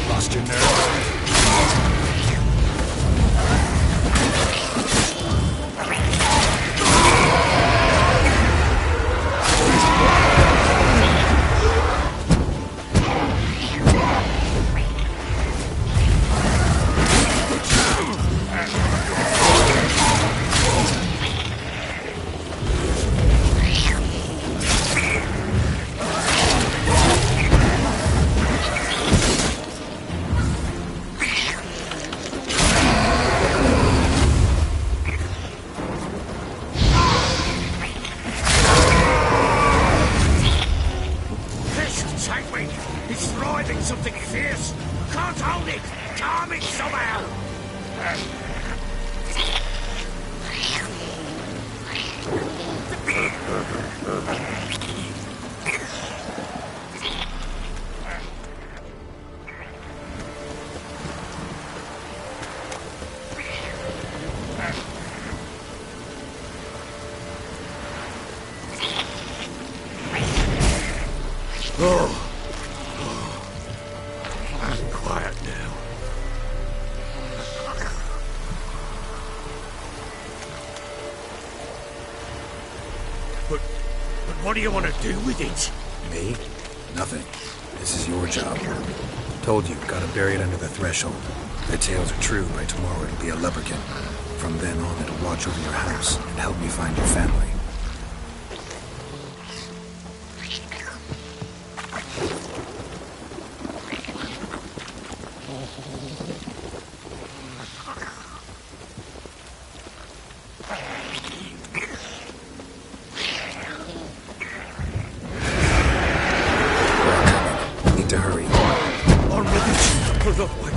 lost your nerve. It's thriving something fierce. Can't hold it. Calm it somehow. I'm quiet now. But what do you want to do with it? Me? Nothing. This is your job. Told you, gotta bury it under the threshold. Their tales are true, by tomorrow it'll be a lubberkin. From then on, it'll watch over your house and help me find your family. Need to hurry. On with it. Pull up, wait.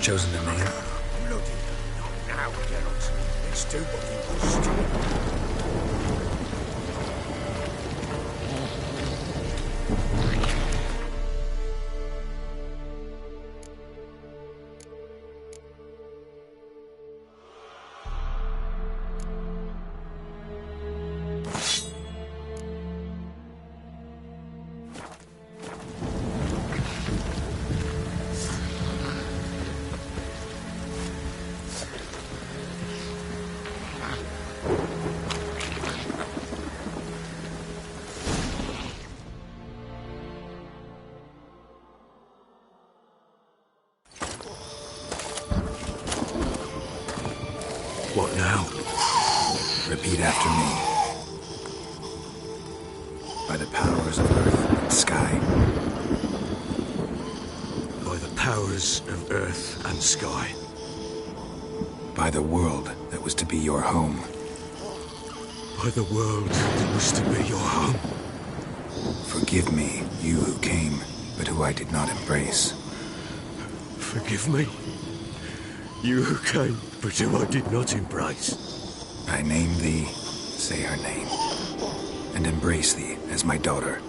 chosen a name? Bloody not now, Geralt. Let's do what we must. What now? Repeat after me. By the powers of earth and sky. By the powers of earth and sky. By the world that was to be your home. By the world that was to be your home. Forgive me, you who came, but who I did not embrace. Forgive me, you who came, but who I did not embrace. I name thee, say her name, and embrace thee as my daughter.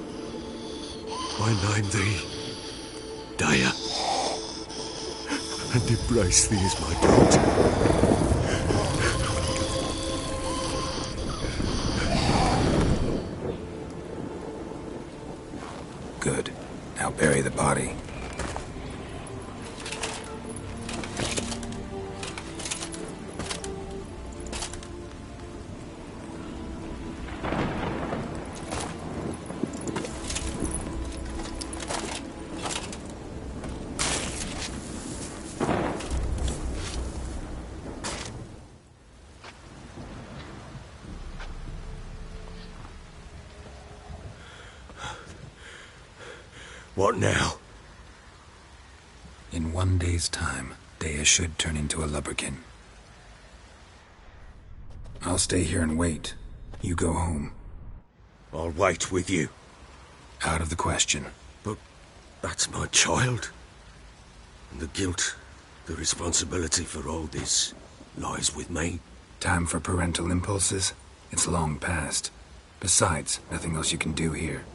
I name thee, Daya, and embrace thee as my daughter. Good. Now bury the body. What now? In 1 day's time, Daya should turn into a lubberkin. I'll stay here and wait. You go home. I'll wait with you. Out of the question. But that's my child. And the guilt, the responsibility for all this lies with me. Time for parental impulses? It's long past. Besides, nothing else you can do here.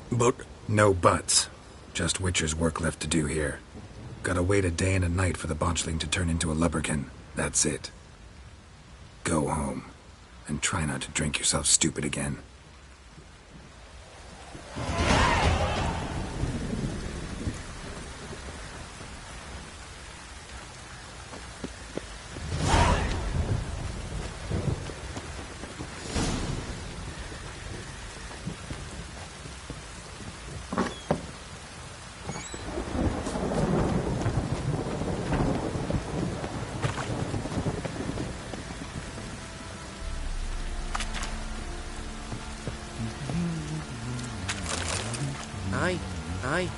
But... No buts. Just Witcher's work left to do here. Gotta wait a day and a night for the botchling to turn into a lubberkin. That's it. Go home. And try not to drink yourself stupid again. Aye, aye.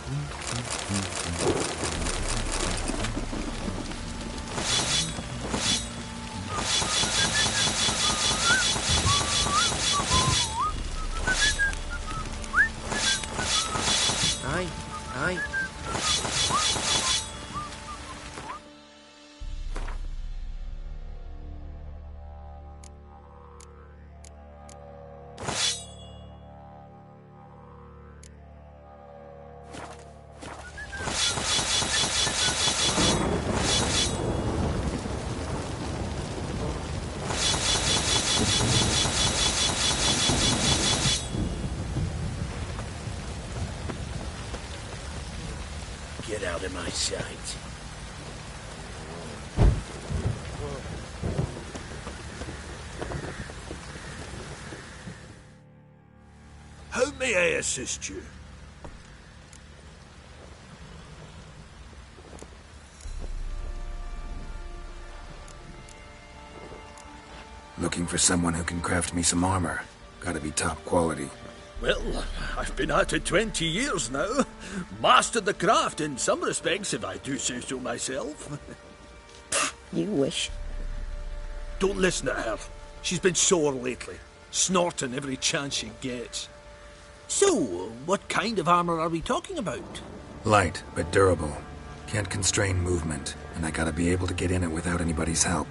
Aye, aye. Get out of my sight. How may I assist you? Looking for someone who can craft me some armor. Gotta be top quality. Well, I've been at it 20 years now. Mastered the craft in some respects, if I do say so myself. You wish. Don't listen to her. She's been sore lately, snorting every chance she gets. So, what kind of armor are we talking about? Light, but durable. Can't constrain movement, and I gotta be able to get in it without anybody's help.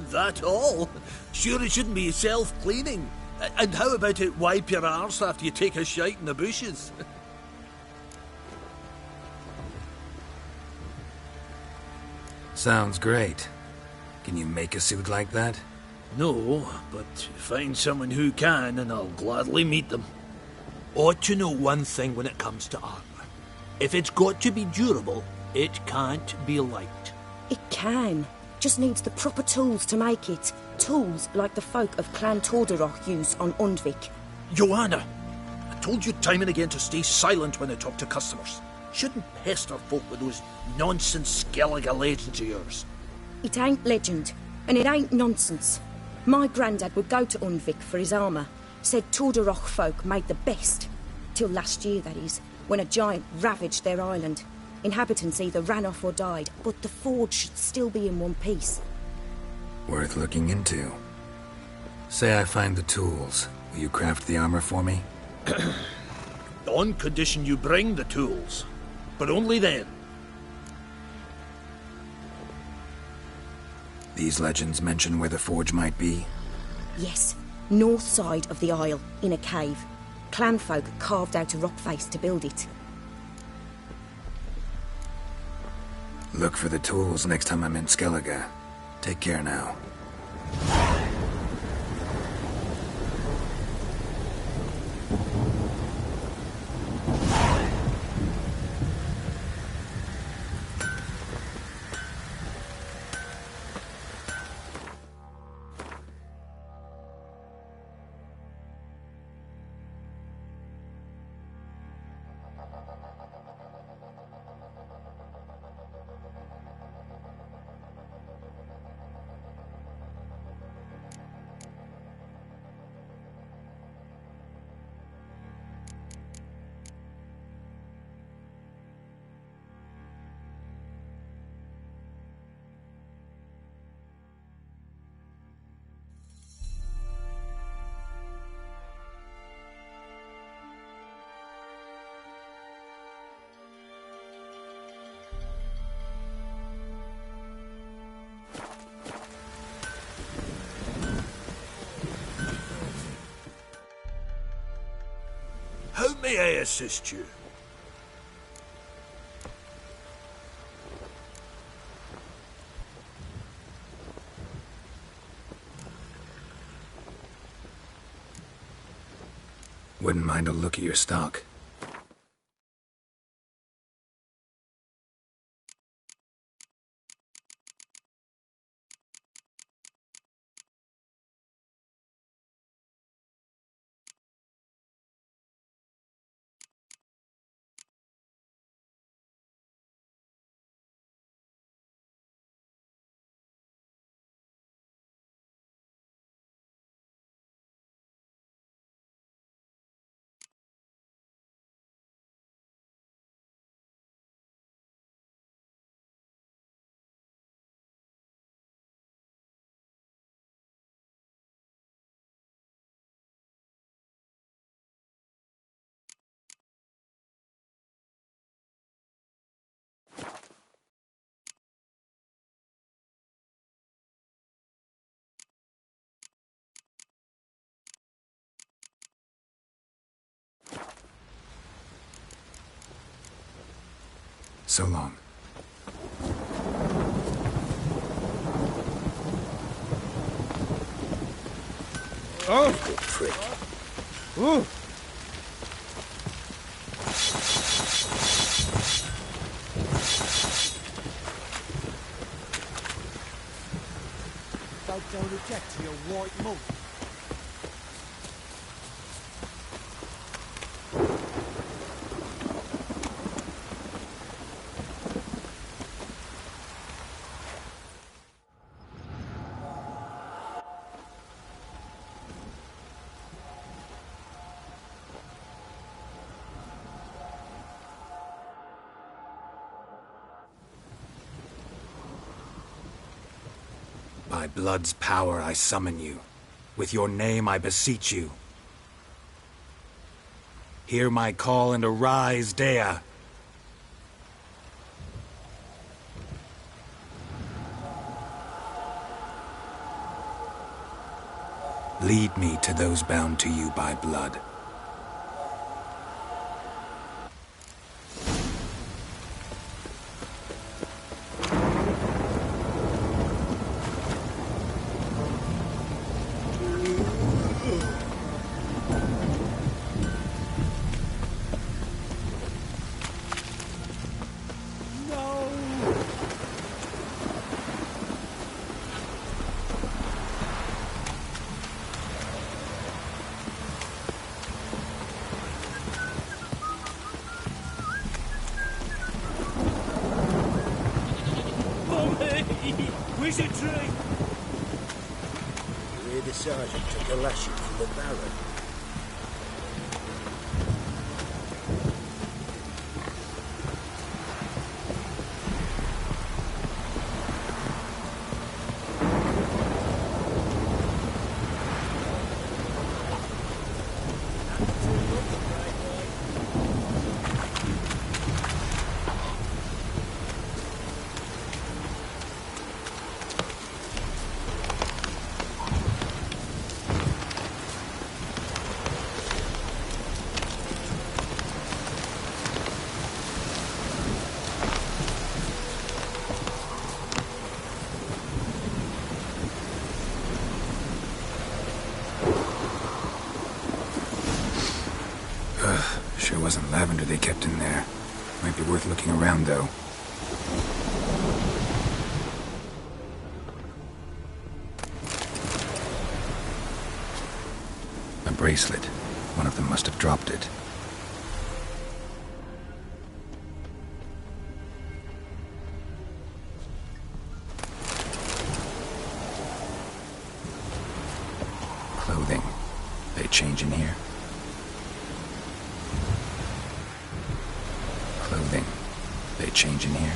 That all? Sure it shouldn't be self-cleaning. And how about it wipe your arse after you take a shite in the bushes? Sounds great. Can you make a suit like that? No, but find someone who can and I'll gladly meet them. Ought to know one thing when it comes to armour. If it's got to be durable, it can't be light. It can. Just needs the proper tools to make it. Tools like the folk of Clan Tordaroch use on Undvik. Joanna, I told you time and again to stay silent when I talk to customers. Shouldn't pester folk with those nonsense Skellige legends of yours. It ain't legend, and it ain't nonsense. My granddad would go to Undvik for his armour. Said Tordaroch folk made the best. Till last year, that is, when a giant ravaged their island. Inhabitants either ran off or died, but the forge should still be in one piece. Worth looking into. Say I find the tools. Will you craft the armor for me? On condition you bring the tools. But only then. These legends mention where the forge might be? Yes, north side of the isle, in a cave. Clanfolk carved out a rock face to build it. Look for the tools next time I'm in Skellige. Take care now. How may I assist you? Wouldn't mind a look at your stock. So long. Oh, good trick. Ooh. Don't go to deck to your white mug. By blood's power I summon you. With your name I beseech you. Hear my call and arise, Dea. Lead me to those bound to you by blood. Wizardry! You hear the sergeant took a lashing from the Baron. Sure wasn't lavender they kept in there. Might be worth looking around, though. A bracelet. One of them must have dropped it. Clothing. They change in here? Clothing. They change in here?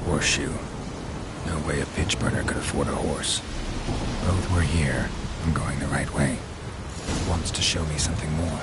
Horseshoe. No way a pitch burner could afford a horse. Both were here. I'm going the right way. It wants to show me something more.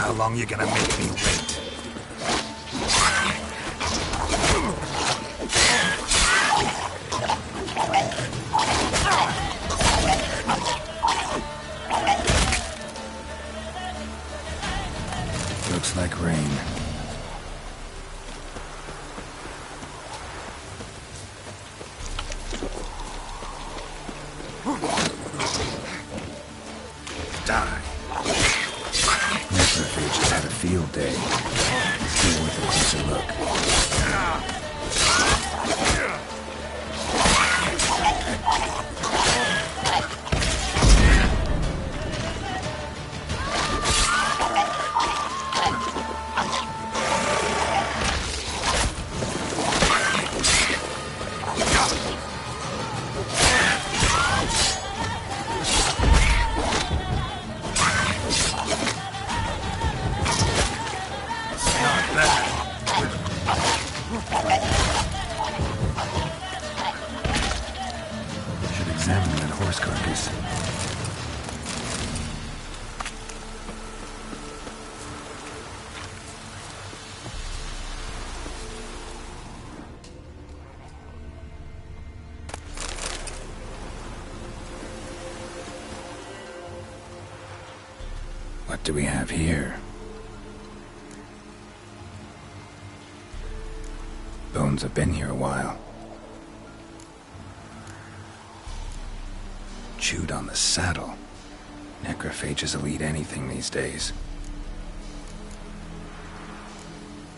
How long you gonna make me wait? Looks like rain. Die. just had a field day. Still worth a closer look. What do we have here? Bones have been here a while. Chewed on the saddle. Necrophages will eat anything these days.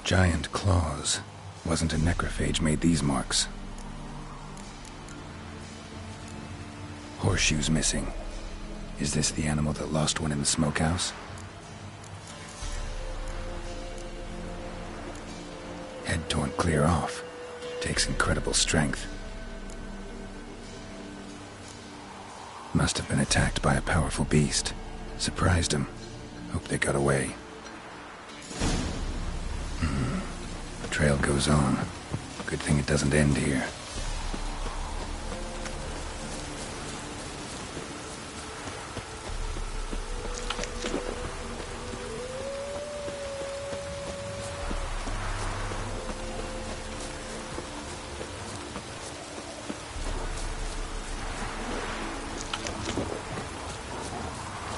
Giant claws. Wasn't a necrophage made these marks. Horseshoes missing. Is this the animal that lost one in the smokehouse? Head torn clear off. Takes incredible strength. Must have been attacked by a powerful beast. Surprised him. Hope they got away. The trail goes on. Good thing it doesn't end here.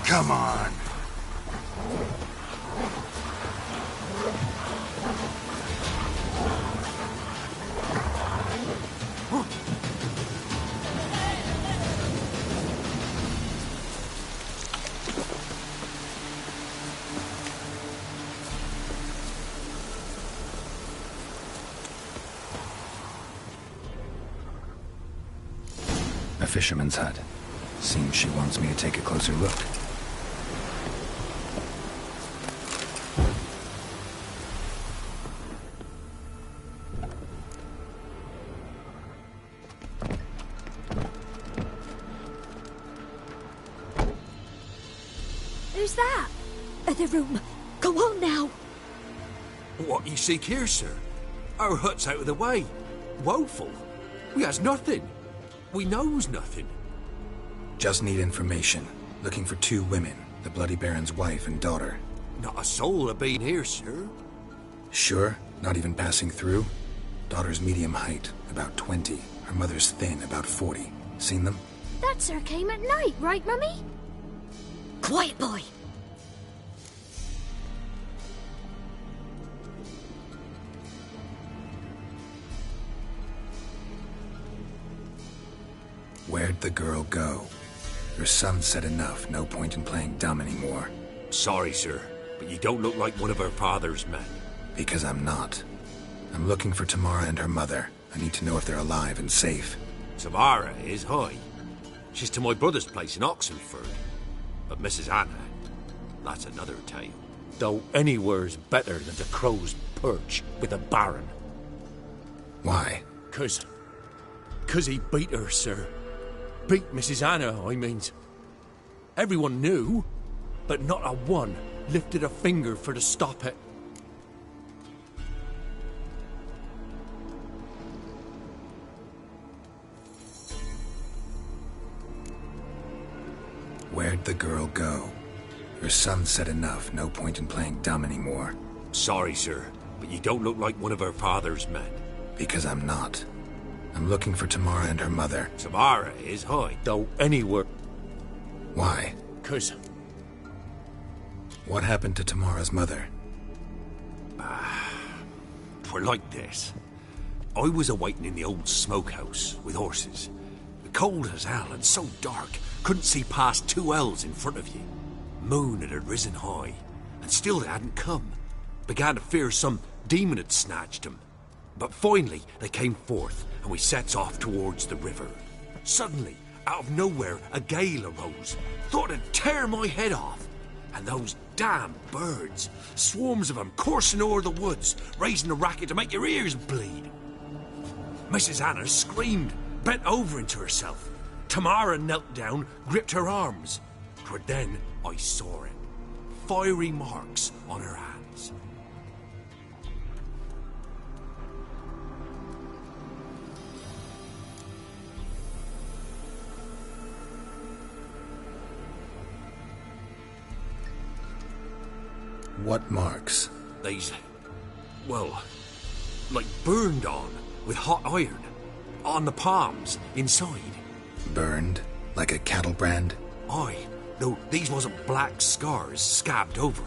Come on. A fisherman's hut. Seems she wants me to take a closer look. Who's that? The room. Go on now. What you seek here, sir? Our hut's out of the way. Woeful. We has nothing. We knows nothing. Just need information. Looking for 2 women, the Bloody Baron's wife and daughter. Not a soul have been here, sir. Sure? Not even passing through? Daughter's medium height, about 20. Her mother's thin, about 40. Seen them? That sir came at night, right, Mummy? Quiet, boy. Where'd the girl go? Her son said enough, no point in playing dumb anymore. Sorry, sir, but you don't look like one of her father's men. Because I'm not. I'm looking for Tamara and her mother. I need to know if they're alive and safe. Tamara is, hi. She's to my brother's place in Oxenford. But Mrs. Anna, that's another tale. Though anywhere's better than the crow's perch with a baron. Why? 'Cause he beat her, sir. Beat Mrs. Anna, I means. Everyone knew, but not a one lifted a finger for to stop it. Where'd the girl go? Her son said enough, no point in playing dumb anymore. Sorry, sir, but you don't look like one of her father's men. Because I'm not. I'm looking for Tamara and her mother. Tamara is, hi, though anywhere. Why? 'Cause what happened to Tamara's mother? Twere like this. I was awaiting in the old smokehouse with horses. Cold as hell and so dark, couldn't see past 2 ells in front of you. Moon had risen high, and And still they hadn't come. Began to fear some demon had snatched him. But finally they came forth, and we sets off towards the river. Suddenly, out of nowhere, a gale arose. Thought it'd tear my head off. And those damn birds, swarms of them coursing o'er the woods, raising a racket to make your ears bleed. Mrs. Anna screamed, bent over into herself. Tamara knelt down, gripped her arms. 'Twere then I saw it. Fiery marks on her hands. What marks? These, well, like burned on with hot iron. On the palms, inside. Burned? Like a cattle brand? Aye, though these wasn't black scars scabbed over.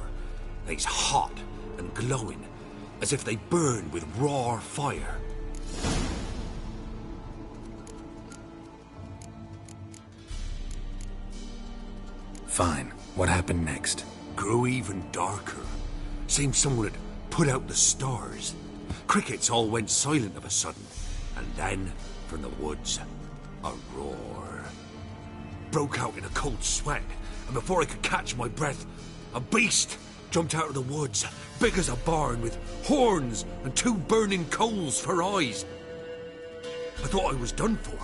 They's hot and glowing, as if they burned with raw fire. Fine. What happened next? Grew even darker. Seemed someone had put out the stars. Crickets all went silent of a sudden, and then, from the woods, a roar. Broke out in a cold sweat, and before I could catch my breath, a beast jumped out of the woods, big as a barn, with horns and 2 burning coals for eyes. I thought I was done for.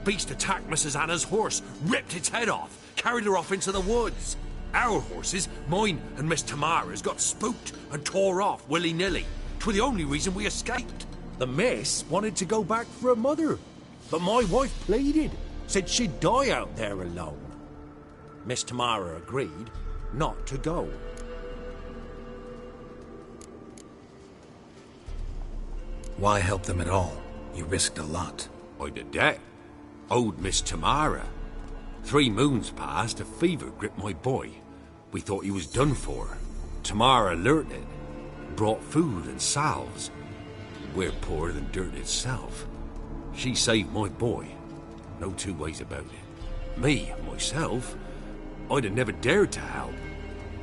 Beast attacked Mrs. Anna's horse, ripped its head off, carried her off into the woods. Our horses, mine and Miss Tamara's, got spooked and tore off willy-nilly. 'Twere the only reason we escaped. The miss wanted to go back for her mother, but my wife pleaded, said she'd die out there alone. Miss Tamara agreed not to go. Why help them at all? You risked a lot. I'd a debt. Owed Miss Tamara. 3 moons passed, a fever gripped my boy. We thought he was done for. Tamara learnt it. Brought food and salves. We're poorer than dirt itself. She saved my boy. No 2 ways about it. Me, myself, I'd have never dared to help.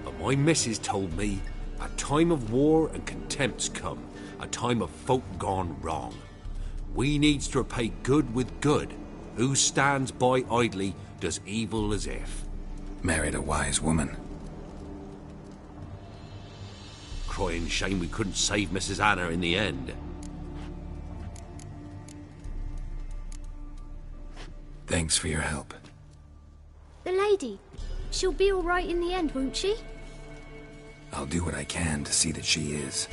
But my missus told me a time of war and contempt's come. A time of folk gone wrong. We needs to repay good with good. Who stands by idly does evil as if. Married a wise woman. Crying shame we couldn't save Mrs. Anna in the end. Thanks for your help. The lady, she'll be all right in the end, won't she? I'll do what I can to see that she is.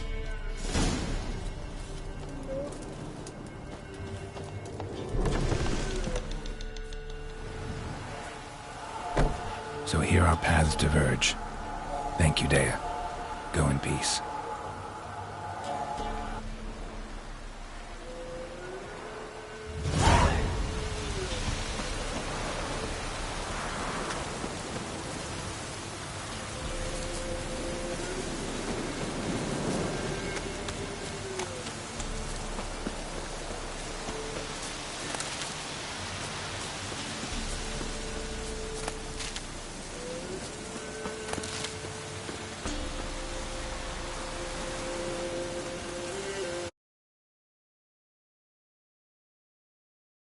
So here our paths diverge. Thank you, Dea. Go in peace.